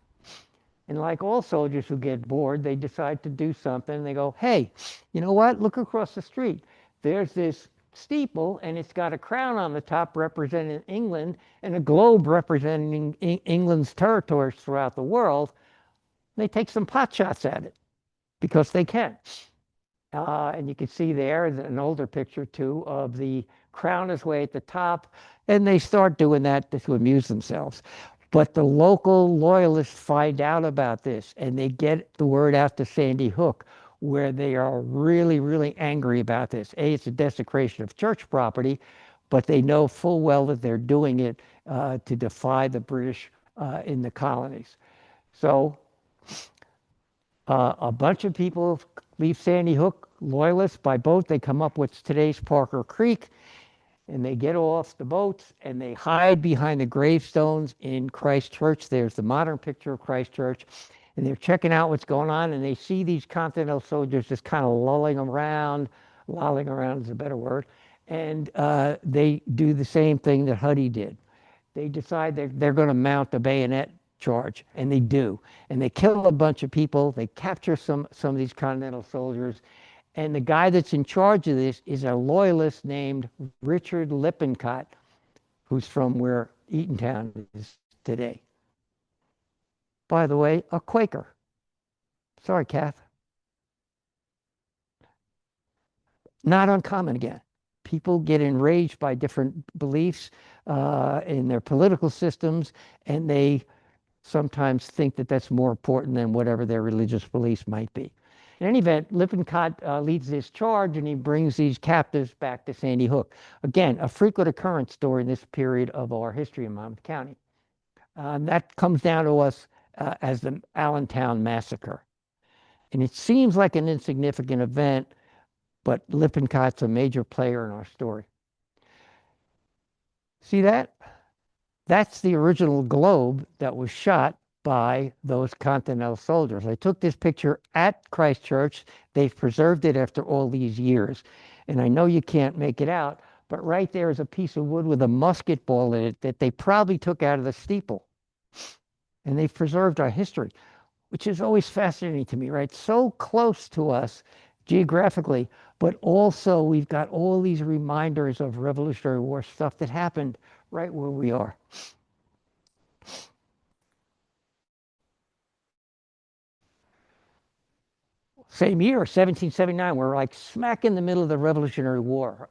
And like all soldiers who get bored, they decide to do something. They go, hey, you know what? Look across the street. There's this steeple, and it's got a crown on the top representing England and a globe representing England's territories throughout the world. They take some pot shots at it because they can. And you can see there an older picture, too, of the crown is way at the top. And they start doing that to amuse themselves. But the local loyalists find out about this, and they get the word out to Sandy Hook, where they are really, really angry about this. It's a desecration of church property, but they know full well that they're doing it to defy the British in the colonies. So a bunch of people leave Sandy Hook, loyalists by boat. They come up what's today's Parker Creek, and they get off the boats and they hide behind the gravestones in Christ Church. There's the modern picture of Christ Church. And they're checking out what's going on, and they see these Continental soldiers just kind of lolling around is a better word, and they do the same thing that Huddy did. They decide they're going to mount the bayonet charge, and they do. And they kill a bunch of people. They capture some of these Continental soldiers, and the guy that's in charge of this is a loyalist named Richard Lippincott, who's from where Eatontown is today. By the way, a Quaker. Sorry, Kath. Not uncommon again. People get enraged by different beliefs in their political systems, and they sometimes think that that's more important than whatever their religious beliefs might be. In any event, Lippincott leads this charge, and he brings these captives back to Sandy Hook. Again, a frequent occurrence during this period of our history in Monmouth County. That comes down to us as the Allentown Massacre. And it seems like an insignificant event, but Lippincott's a major player in our story. See that? That's the original globe that was shot by those Continental soldiers. I took this picture at Christchurch. They've preserved it after all these years. And I know you can't make it out, but right there is a piece of wood with a musket ball in it that they probably took out of the steeple. And they've preserved our history, which is always fascinating to me, right? So close to us geographically, but also we've got all these reminders of Revolutionary War stuff that happened right where we are. Same year, 1779, we're like smack in the middle of the Revolutionary War.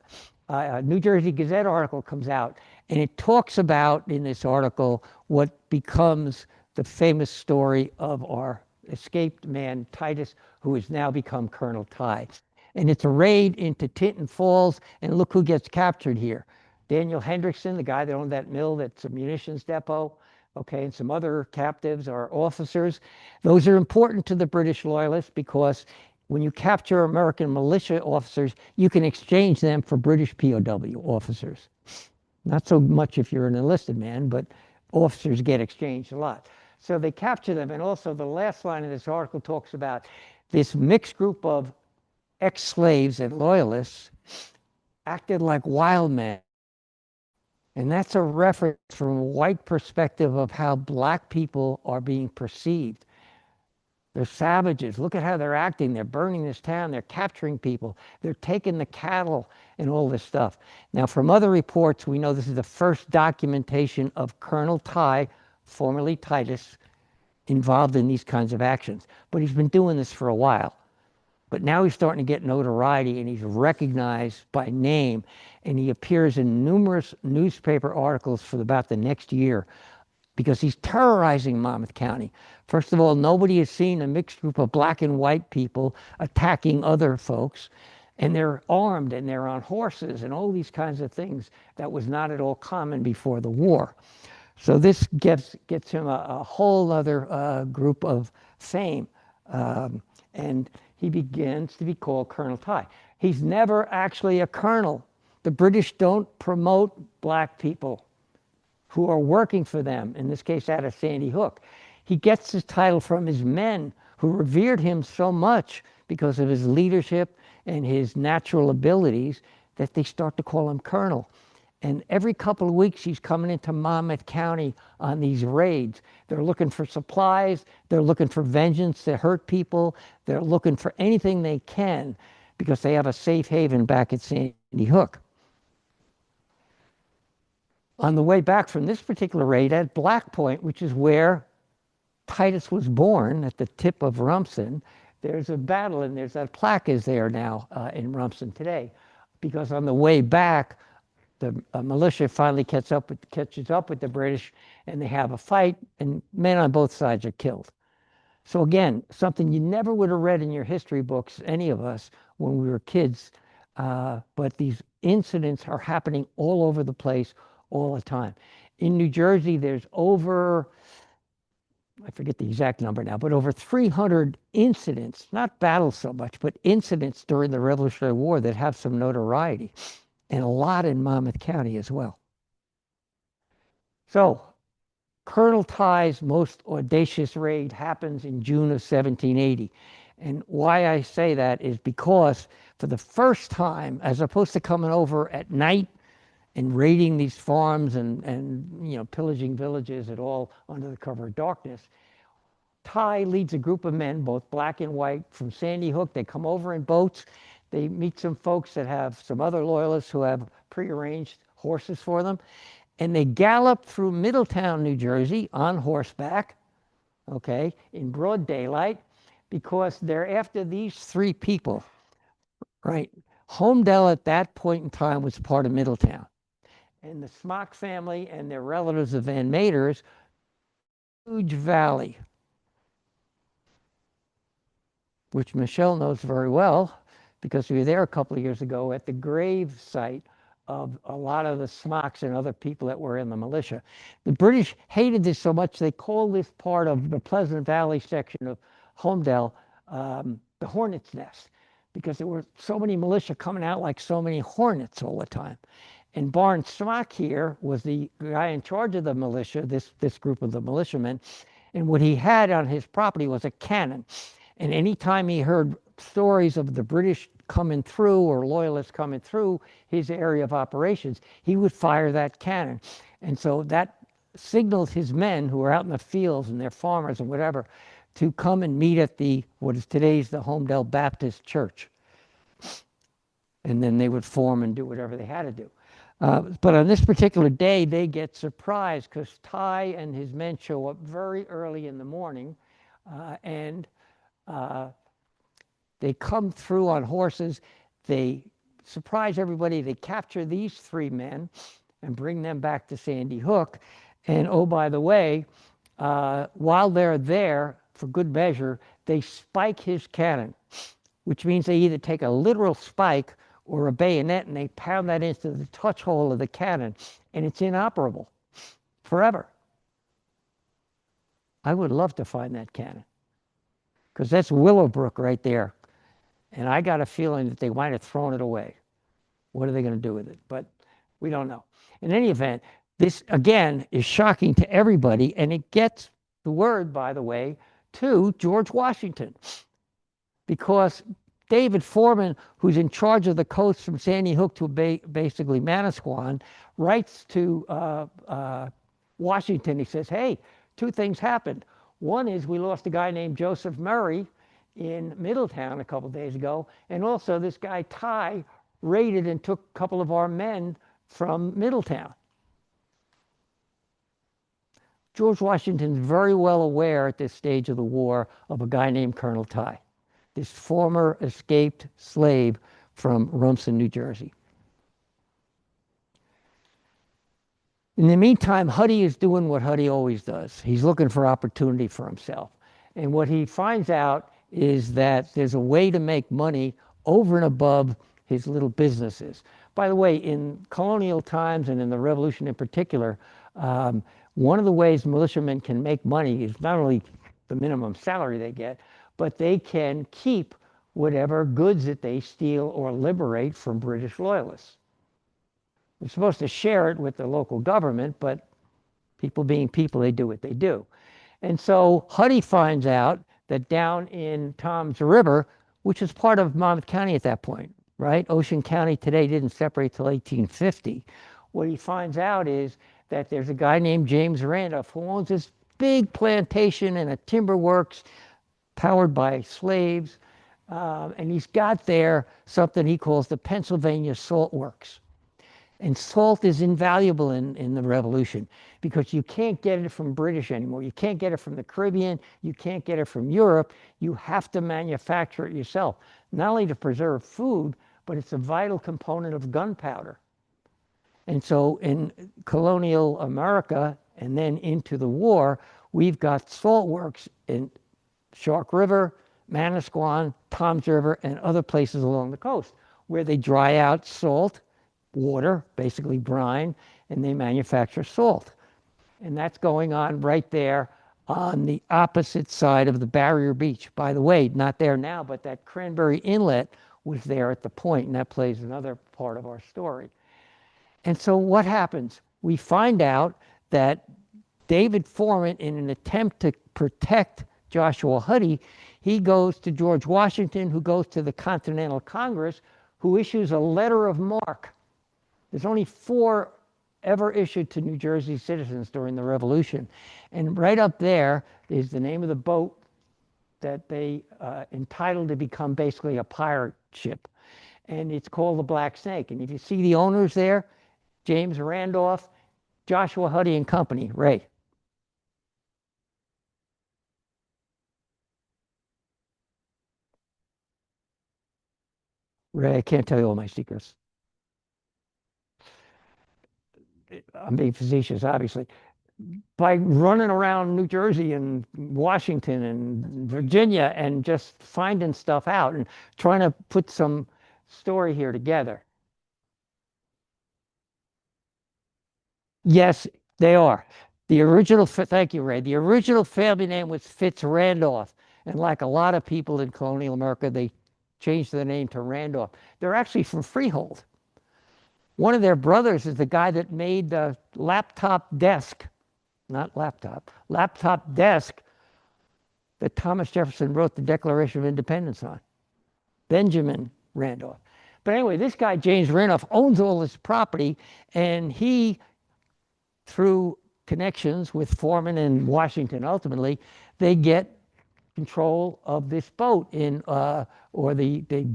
A New Jersey Gazette article comes out, and it talks about, in this article, what becomes the famous story of our escaped man, Titus, who has now become Colonel Ty. And it's a raid into Tinton Falls, and look who gets captured here. Daniel Hendrickson, the guy that owned that mill that's a munitions depot, okay, and some other captives or officers. Those are important to the British loyalists because when you capture American militia officers, you can exchange them for British POW officers. Not so much if you're an enlisted man, but officers get exchanged a lot. So they capture them, and also the last line of this article talks about this mixed group of ex-slaves and loyalists acted like wild men. And that's a reference from a white perspective of how black people are being perceived. They're savages. Look at how they're acting. They're burning this town. They're capturing people. They're taking the cattle and all this stuff. Now, from other reports, we know this is the first documentation of Colonel Ty, formerly Titus, involved in these kinds of actions. But he's been doing this for a while. But now he's starting to get notoriety, and he's recognized by name, and he appears in numerous newspaper articles for about the next year because he's terrorizing Monmouth County. First of all, nobody has seen a mixed group of black and white people attacking other folks, and they're armed and they're on horses and all these kinds of things that was not at all common before the war. So this gets him a whole other group of fame, and he begins to be called Colonel Ty. He's never actually a colonel. The British don't promote black people who are working for them, in this case out of Sandy Hook. He gets his title from his men who revered him so much because of his leadership and his natural abilities that they start to call him colonel. And every couple of weeks, he's coming into Monmouth County on these raids. They're looking for supplies. They're looking for vengeance to hurt people. They're looking for anything they can because they have a safe haven back at Sandy Hook. On the way back from this particular raid at Black Point, which is where Titus was born, at the tip of Rumson, there's a battle, and there's that plaque is there now in Rumson today. Because on the way back, the militia finally catches up with the British, and they have a fight, and men on both sides are killed. So again, something you never would have read in your history books, any of us, when we were kids. But these incidents are happening all over the place, all the time. In New Jersey, there's over, I forget the exact number now, but over 300 incidents, not battles so much, but incidents during the Revolutionary War that have some notoriety. And a lot in Monmouth County as well. So Colonel Tighe's most audacious raid happens in June of 1780. And why I say that is because for the first time, as opposed to coming over at night and raiding these farms and pillaging villages at all under the cover of darkness, Tighe leads a group of men, both black and white, from Sandy Hook. They come over in boats. They meet some folks that have some other loyalists who have prearranged horses for them. And they gallop through Middletown, New Jersey on horseback, okay, in broad daylight, because they're after these three people, right? Homedale at that point in time was part of Middletown. And the Smock family and their relatives, the Van Maters, huge valley, which Michelle knows very well because we were there a couple of years ago at the grave site of a lot of the Smocks and other people that were in the militia. The British hated this so much they called this part of the Pleasant Valley section of Homedale the Hornet's Nest, because there were so many militia coming out like so many hornets all the time. And Barnes Smock here was the guy in charge of the militia, this group of the militiamen, and what he had on his property was a cannon. And anytime he heard stories of the British coming through or loyalists coming through his area of operations, he would fire that cannon. And so that signaled his men who were out in the fields and their farmers and whatever to come and meet at what is today's the Homedale Baptist Church. And then they would form and do whatever they had to do. But on this particular day, they get surprised because Tighe and his men show up very early in the morning, and they come through on horses. They surprise everybody. They capture these three men and bring them back to Sandy Hook. And oh, by the way, while they're there, for good measure, they spike his cannon, which means they either take a literal spike or a bayonet and they pound that into the touch hole of the cannon, and it's inoperable forever. I would love to find that cannon, because that's Willowbrook right there. And I got a feeling that they might have thrown it away. What are they going to do with it? But we don't know. In any event, this, again, is shocking to everybody, and it gets the word, by the way, to George Washington. Because David Foreman, who's in charge of the coast from Sandy Hook to basically Manasquan, writes to Washington. He says, hey, two things happened. One is we lost a guy named Joseph Murray in Middletown a couple of days ago, and also this guy Tighe raided and took a couple of our men from Middletown. George Washington's very well aware at this stage of the war of a guy named Colonel Tighe, this former escaped slave from Rumson, New Jersey. In the meantime, Huddy is doing what Huddy always does. He's looking for opportunity for himself. And what he finds out is that there's a way to make money over and above his little businesses. By the way, in colonial times and in the Revolution in particular, one of the ways militiamen can make money is not only the minimum salary they get, but they can keep whatever goods that they steal or liberate from British loyalists. They're supposed to share it with the local government, but people being people, they do what they do. And so Huddy finds out that down in Tom's River, which is part of Monmouth County at that point, right? Ocean County today didn't separate till 1850. What he finds out is that there's a guy named James Randolph who owns this big plantation and a timber works powered by slaves. And he's got there something he calls the Pennsylvania Salt Works. And salt is invaluable in the Revolution because you can't get it from British anymore. You can't get it from the Caribbean. You can't get it from Europe. You have to manufacture it yourself, not only to preserve food, but it's a vital component of gunpowder. And so in colonial America and then into the war, we've got salt works in Shark River, Manasquan, Toms River, and other places along the coast where they dry out salt, water, basically brine, and they manufacture salt. And that's going on right there on the opposite side of the Barrier Beach. By the way, not there now, but that Cranberry Inlet was there at the point, and that plays another part of our story. And so what happens? We find out that David Foreman, in an attempt to protect Joshua Huddy, he goes to George Washington, who goes to the Continental Congress, who issues a letter of marque. There's only 4 ever issued to New Jersey citizens during the Revolution. And right up there is the name of the boat that they entitled to become basically a pirate ship. And it's called the Black Snake. And if you see the owners there, James Randolph, Joshua Huddy and Company, Ray. Ray, I can't tell you all my secrets. I'm being facetious, obviously. By running around New Jersey and Washington and Virginia and just finding stuff out and trying to put some story here together. Yes, they are. The original, thank you, Ray. The original family name was Fitz Randolph. And like a lot of people in colonial America, they changed their name to Randolph. They're actually from Freehold. One of their brothers is the guy that made the laptop desk that Thomas Jefferson wrote the Declaration of Independence on. Benjamin Randolph. But anyway, this guy, James Randolph, owns all this property, and he, through connections with Foreman and Washington, ultimately, they get control of this boat they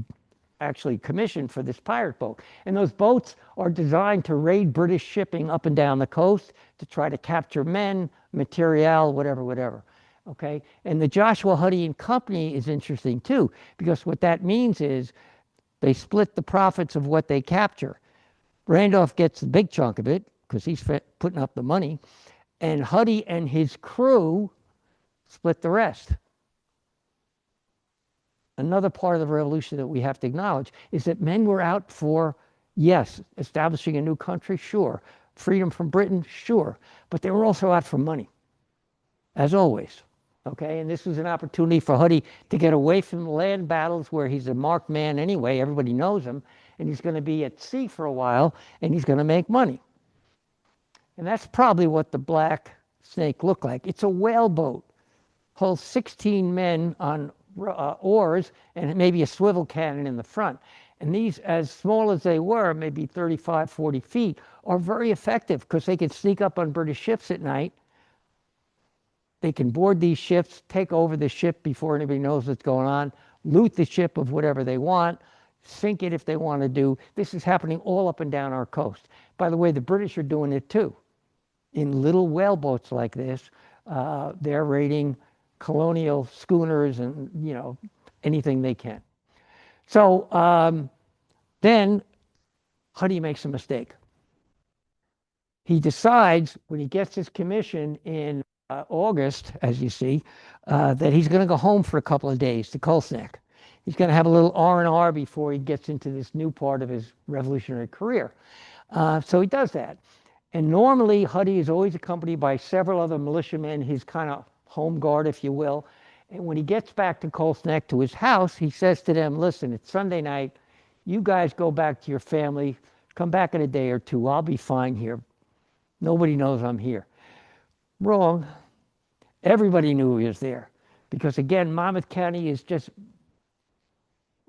actually commissioned for this pirate boat. And those boats are designed to raid British shipping up and down the coast to try to capture men, material, whatever. Okay? And the Joshua Huddy and Company is interesting too, because what that means is they split the profits of what they capture. Randolph gets the big chunk of it because he's putting up the money, and Huddy and his crew split the rest. Another part of the revolution that we have to acknowledge is that men were out for, yes, establishing a new country, sure. Freedom from Britain, sure. But they were also out for money, as always. Okay, and this was an opportunity for Huddy to get away from the land battles where he's a marked man anyway, everybody knows him, and he's going to be at sea for a while, and he's going to make money. And that's probably what the Black Snake looked like. It's a whaleboat, holds 16 men on oars and maybe a swivel cannon in the front. And these, as small as they were, maybe 35, 40 feet, are very effective because they can sneak up on British ships at night. They can board these ships, take over the ship before anybody knows what's going on, loot the ship of whatever they want, sink it if they want to do. This is happening all up and down our coast. By the way, the British are doing it too. In little whaleboats like this, they're raiding colonial schooners and, anything they can. So then Huddy makes a mistake. He decides when he gets his commission in August, as you see, that he's going to go home for a couple of days to Colesneck. He's going to have a little R&R before he gets into this new part of his revolutionary career. So he does that. And normally Huddy is always accompanied by several other militiamen, his kind of home guard, if you will. And when he gets back to Colesneck to his house, he says to them, listen, it's Sunday night. You guys go back to your family. Come back in a day or two. I'll be fine here. Nobody knows I'm here. Wrong. Everybody knew he was there. Because again, Monmouth County is just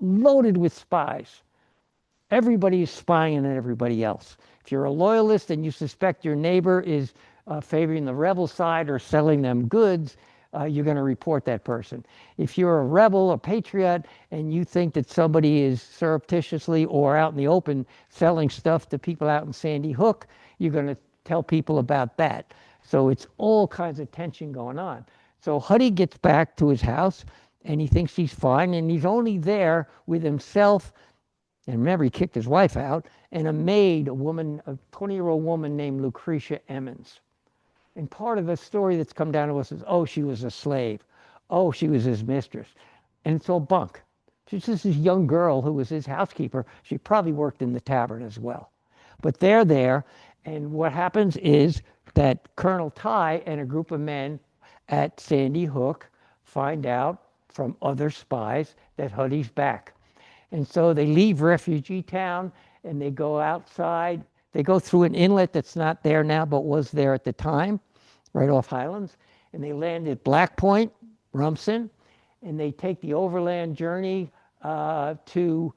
loaded with spies. Everybody is spying on everybody else. If you're a loyalist and you suspect your neighbor is favoring the rebel side or selling them goods, you're going to report that person. If you're a rebel, a patriot, and you think that somebody is surreptitiously or out in the open selling stuff to people out in Sandy Hook, you're going to tell people about that. So it's all kinds of tension going on. So Huddy gets back to his house, and he thinks he's fine, and he's only there with himself. And remember, he kicked his wife out, and a maid, a 20-year-old woman named Lucretia Emmons. And part of the story that's come down to us is, oh, she was a slave. Oh, she was his mistress. And it's all bunk. She's just this young girl who was his housekeeper. She probably worked in the tavern as well. But they're there, and what happens is that Colonel Ty and a group of men at Sandy Hook find out from other spies that Huddy's back. And so they leave Refugee Town and they go outside. They go through an inlet that's not there now, but was there at the time. right off Highlands, and they land at Black Point, Rumson, and they take the overland journey to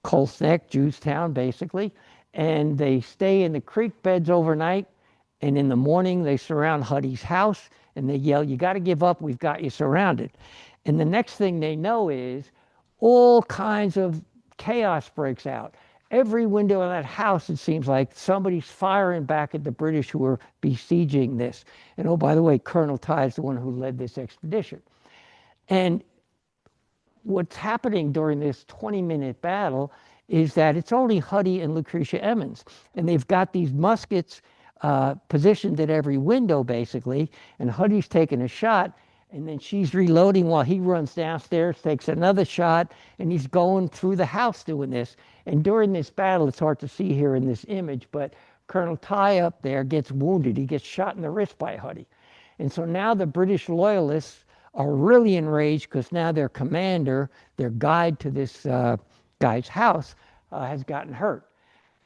Colts Neck, Jewstown, basically, and they stay in the creek beds overnight. And in the morning, they surround Huddy's house and they yell, "You got to give up. We've got you surrounded." And the next thing they know is all kinds of chaos breaks out. Every window in that house, it seems like somebody's firing back at the British who are besieging this. And oh, by the way, Colonel Ty is the one who led this expedition. And what's happening during this 20-minute battle is that it's only Huddy and Lucretia Emmons. And they've got these muskets positioned at every window, basically. And Huddy's taking a shot, and then she's reloading while he runs downstairs, takes another shot, and he's going through the house doing this. And during this battle, it's hard to see here in this image, but Colonel Ty up there gets wounded. He gets shot in the wrist by Huddy. And so now the British loyalists are really enraged because now their commander, their guide to this guy's house, has gotten hurt.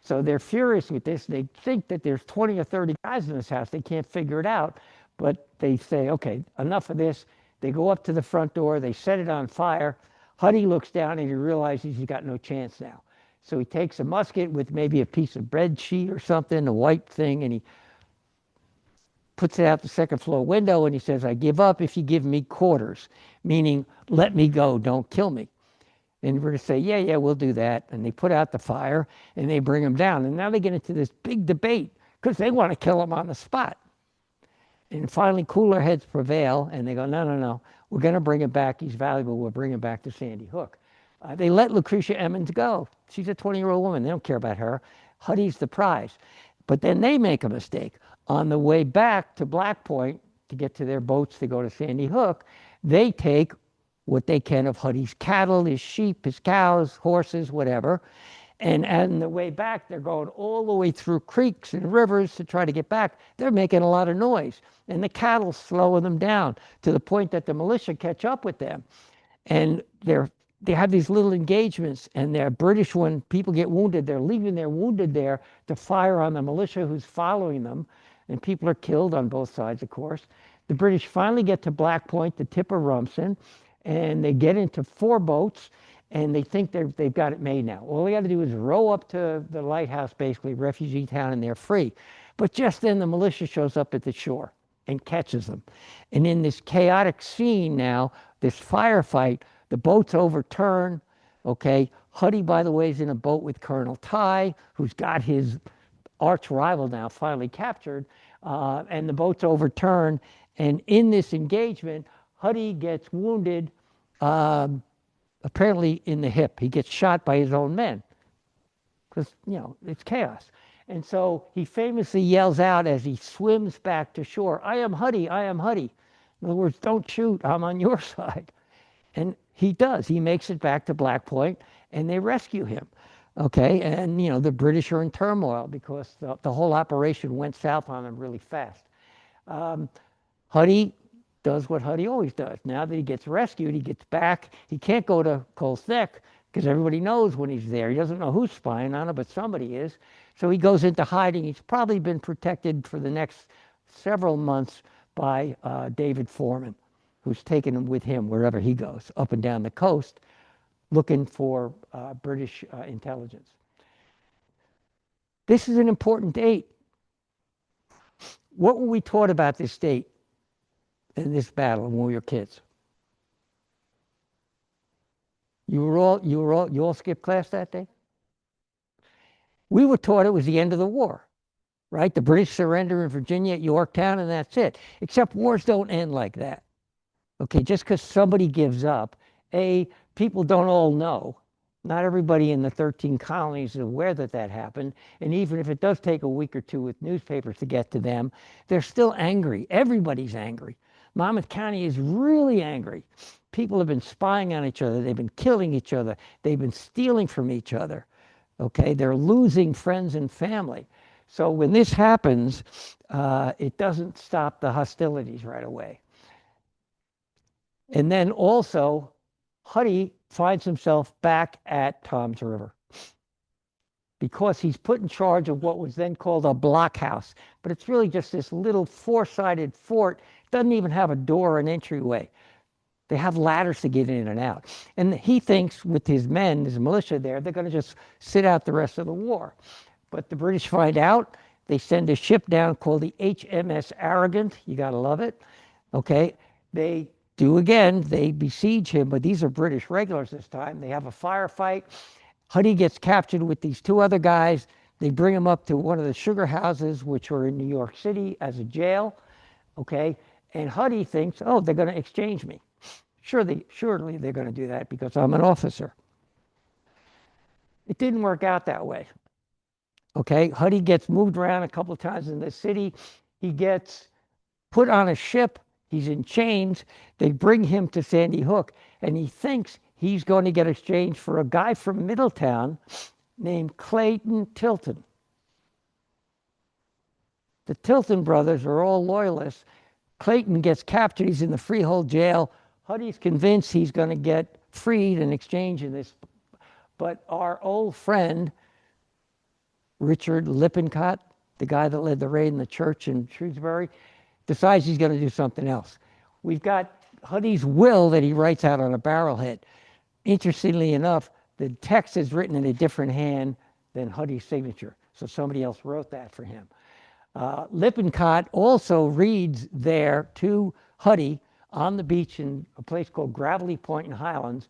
So they're furious with this. They think that there's 20 or 30 guys in this house. They can't figure it out, but they say, okay, enough of this. They go up to the front door. They set it on fire. Huddy looks down and he realizes he's got no chance now. So he takes a musket with maybe a piece of bread sheet or something, a white thing, and he puts it out the second floor window and he says, "I give up if you give me quarters," meaning let me go, don't kill me. And we're to say, yeah, we'll do that. And they put out the fire and they bring him down. And now they get into this big debate because they want to kill him on the spot. And finally, cooler heads prevail and they go, no, we're going to bring him back. He's valuable. We'll bring him back to Sandy Hook. They let Lucretia Emmons go. She's a 20-year-old woman. They don't care about her. Huddy's the prize. But then they make a mistake. On the way back to Black Point to get to their boats to go to Sandy Hook, they take what they can of Huddy's cattle, his sheep, his cows, horses, whatever. And on the way back, they're going all the way through creeks and rivers to try to get back. They're making a lot of noise. And the cattle's slowing them down to the point that the militia catch up with them. And they have these little engagements, and they're British. When people get wounded, they're leaving their wounded there to fire on the militia who's following them. And people are killed on both sides, of course. The British finally get to Black Point, the tip of Rumson, and they get into 4 boats, and they think they've got it made now. All they got to do is row up to the lighthouse, basically, refugee town, and they're free. But just then the militia shows up at the shore and catches them. And in this chaotic scene now, this firefight, the boats overturn, okay? Huddy, by the way, is in a boat with Colonel Ty, who's got his arch rival now finally captured, and the boats overturn. And in this engagement, Huddy gets wounded, apparently in the hip. He gets shot by his own men because, it's chaos. And so he famously yells out as he swims back to shore, "I am Huddy, I am Huddy." In other words, don't shoot, I'm on your side. And he does. He makes it back to Black Point, and they rescue him. Okay, and the British are in turmoil because the whole operation went south on them really fast. Huddy does what Huddy always does. Now that he gets rescued, he gets back. He can't go to Colts Neck because everybody knows when he's there. He doesn't know who's spying on him, but somebody is. So he goes into hiding. He's probably been protected for the next several months by David Foreman, who's taken him with him wherever he goes, up and down the coast, looking for British intelligence. This is an important date. What were we taught about this date in this battle when we were kids? You all skipped class that day? We were taught it was the end of the war, right? The British surrender in Virginia at Yorktown, and that's it. Except wars don't end like that. Okay, just because somebody gives up, people don't all know. Not everybody in the 13 colonies is aware that happened. And even if it does take a week or two with newspapers to get to them, they're still angry. Everybody's angry. Monmouth County is really angry. People have been spying on each other. They've been killing each other. They've been stealing from each other. Okay, they're losing friends and family. So when this happens, it doesn't stop the hostilities right away. And then also, Huddy finds himself back at Tom's River. because he's put in charge of what was then called a blockhouse. But it's really just this little four-sided fort. It doesn't even have a door or an entryway. They have ladders to get in and out. And he thinks with his men, his militia there, they're going to just sit out the rest of the war. But the British find out. They send a ship down called the HMS Arrogant. You got to love it. Okay. They do again. They besiege him, but these are British regulars this time. They have a firefight. Huddy gets captured with these two other guys. They bring him up to one of the sugar houses, which were in New York City, as a jail. Okay. And Huddy thinks, oh, they're going to exchange me. Surely they're going to do that because I'm an officer. It didn't work out that way. Okay, Huddy gets moved around a couple of times in the city. He gets put on a ship. He's in chains. They bring him to Sandy Hook, and he thinks he's going to get exchanged for a guy from Middletown named Clayton Tilton. The Tilton brothers are all loyalists. Clayton gets captured. He's in the Freehold jail. Huddy's convinced he's going to get freed in exchange in this. But our old friend, Richard Lippincott, the guy that led the raid in the church in Shrewsbury, decides he's going to do something else. We've got Huddy's will that he writes out on a barrelhead. Interestingly enough, the text is written in a different hand than Huddy's signature. So somebody else wrote that for him. Lippincott also reads there to Huddy on the beach in a place called Gravelly Point in Highlands,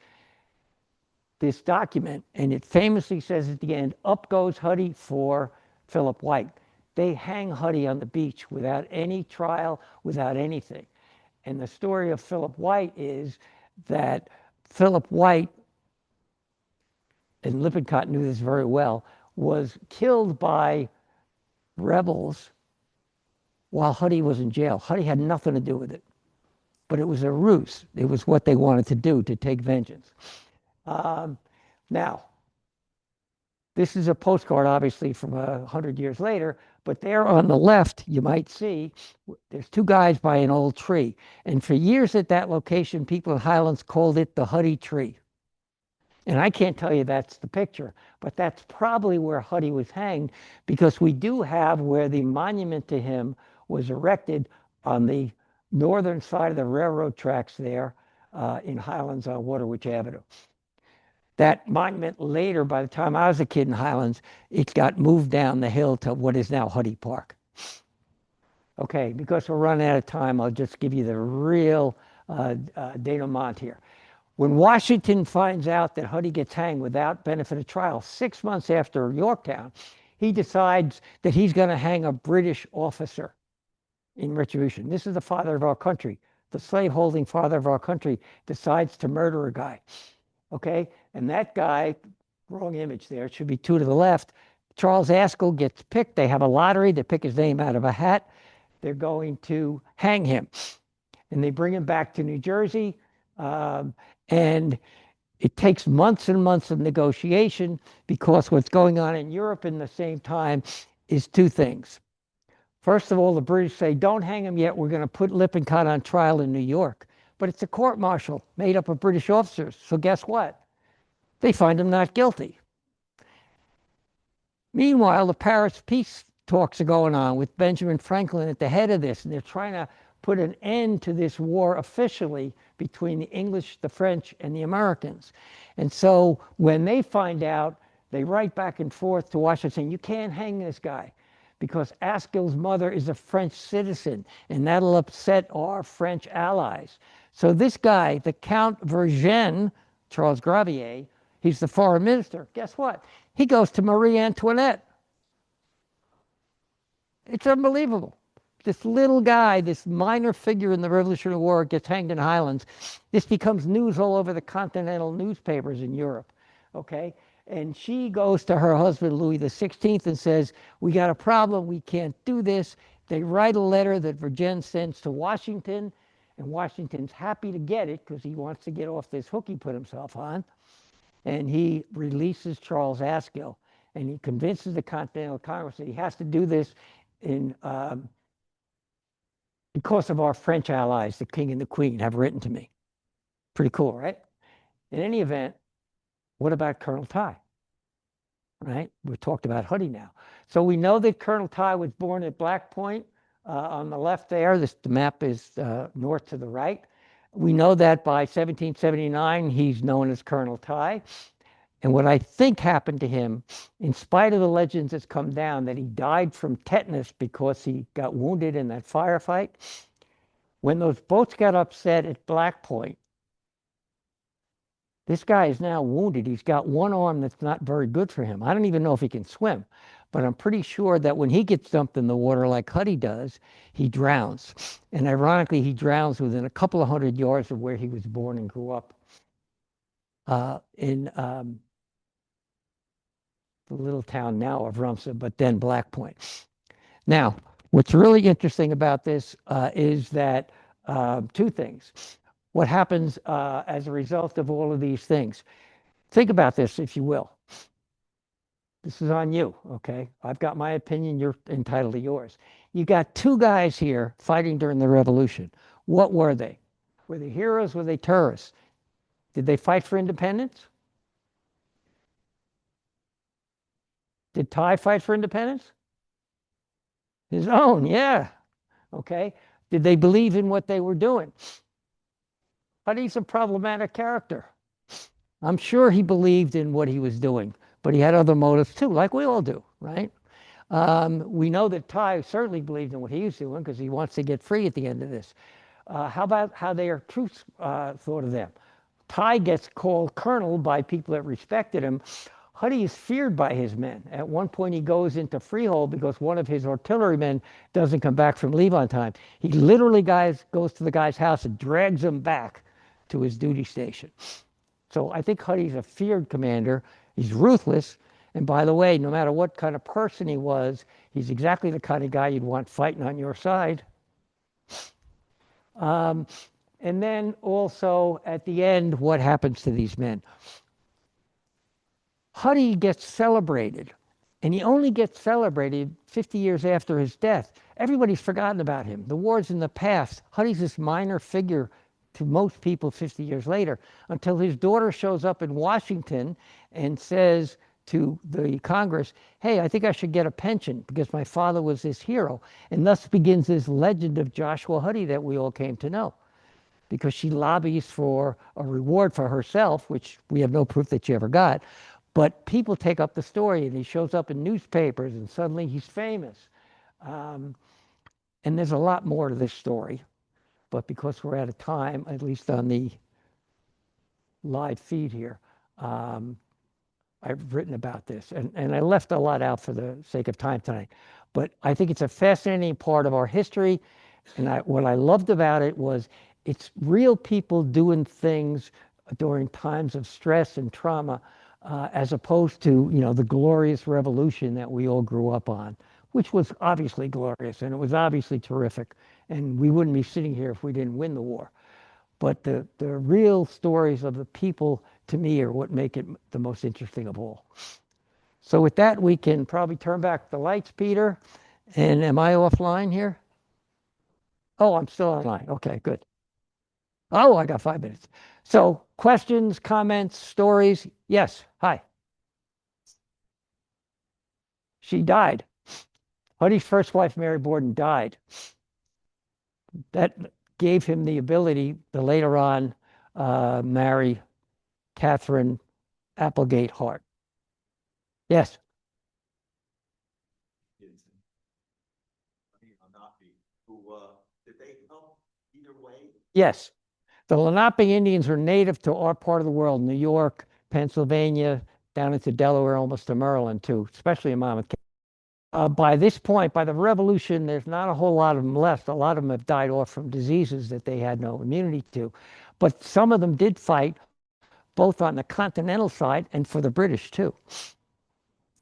this document, and it famously says at the end, up goes Huddy for Philip White. They hang Huddy on the beach without any trial, without anything. And the story of Philip White is that Philip White, and Lippincott knew this very well, was killed by rebels while Huddy was in jail. Huddy had nothing to do with it. But it was a ruse. It was what they wanted to do, to take vengeance. Now, this is a postcard, obviously, from 100 years later, but there on the left, you might see, there's two guys by an old tree. And for years at that location, people in Highlands called it the Huddy tree. And I can't tell you that's the picture, but that's probably where Huddy was hanged, because we do have where the monument to him was erected on the northern side of the railroad tracks there in Highlands on Waterwich Avenue. That monument later, by the time I was a kid in Highlands, it got moved down the hill to what is now Huddy Park. Okay, because we're running out of time, I'll just give you the real denouement here. When Washington finds out that Huddy gets hanged without benefit of trial, 6 months after Yorktown, he decides that he's going to hang a British officer in retribution. This is the father of our country. The slave-holding father of our country decides to murder a guy. Okay, and that guy, wrong image there, it should be two to the left. Charles Askell gets picked. They have a lottery. They pick his name out of a hat. They're going to hang him. And they bring him back to New Jersey. And it takes months and months of negotiation, because what's going on in Europe in the same time is two things. First of all, the British say, don't hang him yet. We're going to put Lippincott on trial in New York. But it's a court-martial made up of British officers. So guess what? They find him not guilty. Meanwhile, the Paris peace talks are going on with Benjamin Franklin at the head of this, and they're trying to put an end to this war officially between the English, the French, and the Americans. And so when they find out, they write back and forth to Washington saying, you can't hang this guy, because Askell's mother is a French citizen, and that'll upset our French allies. So this guy, the Count Vergennes, Charles Gravier, he's the foreign minister. Guess what? He goes to Marie Antoinette. It's unbelievable. This little guy, this minor figure in the Revolutionary War, gets hanged in Highlands. This becomes news all over the continental newspapers in Europe, okay? And she goes to her husband, Louis XVI, and says, we got a problem, we can't do this. They write a letter that Vergennes sends to Washington, and Washington's happy to get it because he wants to get off this hook he put himself on. And he releases Charles Askell, and he convinces the Continental Congress that he has to do this in because of our French allies, the king and the queen, have written to me. Pretty cool, right? In any event, what about Colonel Ty? right? We talked about Huddy now. So we know that Colonel Ty was born at Black Point on the left there. The map is north to the right. We know that by 1779, he's known as Colonel Ty. And what I think happened to him, in spite of the legends that's come down, that he died from tetanus because he got wounded in that firefight, when those boats got upset at Black Point, this guy is now wounded. He's got one arm that's not very good for him. I don't even know if he can swim, but I'm pretty sure that when he gets dumped in the water like Huddy does, he drowns. And ironically, he drowns within a couple of 100 yards of where he was born and grew up in the little town now of Rumsa, but then Black Point. Now, what's really interesting about this is that two things. What happens as a result of all of these things? Think about this, if you will. This is on you, okay? I've got my opinion. You're entitled to yours. You got two guys here fighting during the revolution. What were they? Were they heroes? Were they terrorists? Did they fight for independence? Did Ty fight for independence? His own, yeah. Okay. Did they believe in what they were doing? Huddy's a problematic character. I'm sure he believed in what he was doing, but he had other motives too, like we all do, right? We know that Ty certainly believed in what he was doing because he wants to get free at the end of this. How about how their troops thought of them? Ty gets called colonel by people that respected him. Huddy is feared by his men. At one point, he goes into Freehold because one of his artillerymen doesn't come back from leave on time. He literally goes to the guy's house and drags him back to his duty station. So I think Huddy's a feared commander. He's ruthless. And by the way, no matter what kind of person he was, he's exactly the kind of guy you'd want fighting on your side. And then also at the end, what happens to these men? Huddy gets celebrated, and he only gets celebrated 50 years after his death. Everybody's forgotten about him. The war's in the past. Huddy's this minor figure to most people 50 years later, until his daughter shows up in Washington and says to the Congress, hey, I think I should get a pension because my father was this hero. And thus begins this legend of Joshua Huddy that we all came to know, because she lobbies for a reward for herself, which we have no proof that she ever got. But people take up the story, and he shows up in newspapers, and suddenly he's famous. And there's a lot more to this story. But because we're out of time, at least on the live feed here, I've written about this. And I left a lot out for the sake of time tonight. But I think it's a fascinating part of our history. And what I loved about it was it's real people doing things during times of stress and trauma, as opposed to, the glorious revolution that we all grew up on, which was obviously glorious and it was obviously terrific. And we wouldn't be sitting here if we didn't win the war. But the real stories of the people, to me, are what make it the most interesting of all. So with that, we can probably turn back the lights, Peter. And am I offline here? Oh, I'm still online. Okay, good. Oh, I got 5 minutes. So questions, comments, stories? Yes, hi. She died. Huddy's first wife, Mary Borden, died. That gave him the ability to later on marry Catherine Applegate Hart. Yes. Yes. The Lenape Indians are native to our part of the world, New York, Pennsylvania, down into Delaware, almost to Maryland, too, especially in Monmouth County. By this point, by the Revolution, there's not a whole lot of them left. A lot of them have died off from diseases that they had no immunity to. But some of them did fight, both on the continental side and for the British, too.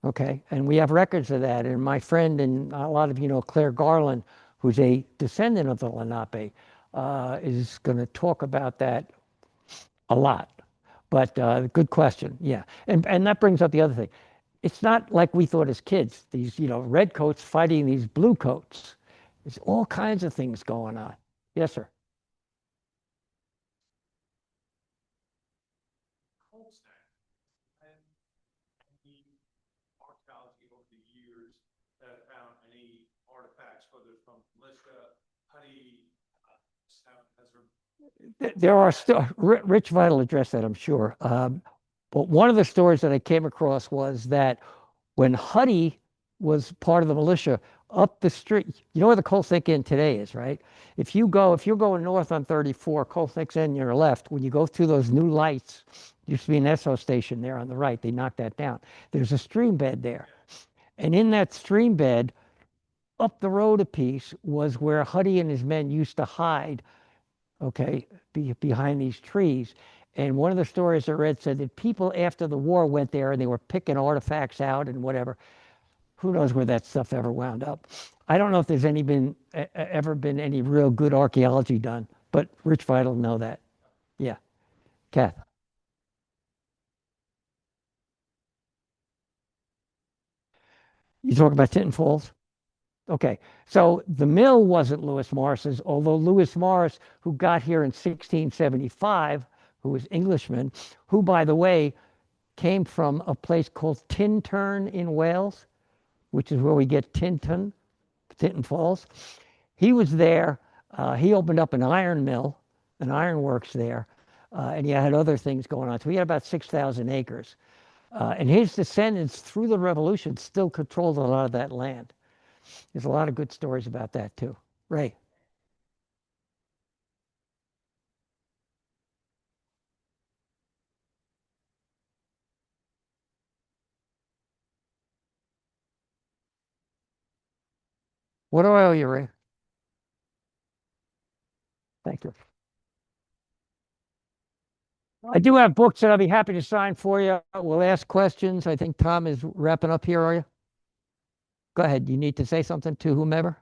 Okay, and we have records of that. And my friend, and a lot of you know, Claire Garland, who's a descendant of the Lenape, is going to talk about that a lot. But good question, yeah. And that brings up the other thing. It's not like we thought as kids, these, red coats fighting these blue coats. There's all kinds of things going on. Yes, sir. There are still, Rich Vital addressed that, I'm sure. But one of the stories that I came across was that when Huddy was part of the militia, up the street, you know where the Coal Thick Inn today is, right? If you're going north on 34, Coal Thick's Inn, your left, when you go through those new lights, used to be an Esso station there on the right. They knocked that down. There's a stream bed there. And in that stream bed, up the road a piece, was where Huddy and his men used to hide, okay, behind these trees. And one of the stories I read said that people after the war went there and they were picking artifacts out and whatever. Who knows where that stuff ever wound up? I don't know if there's ever been any real good archaeology done, but Rich Vital know that. Yeah, Kath. You talk about Tinton Falls? Okay, so the mill wasn't Lewis Morris's, although Lewis Morris, who got here in 1675, who was Englishman, who, by the way, came from a place called Tintern in Wales, which is where we get Tinton Falls. He was there. He opened up an iron mill, an iron works there, and he had other things going on. So he had about 6,000 acres. And his descendants, through the Revolution, still controlled a lot of that land. There's a lot of good stories about that, too. Ray. What do I owe you, Ray? Thank you. I do have books that I'll be happy to sign for you. We'll ask questions. I think Tom is wrapping up here, are you? Go ahead. You need to say something to whomever.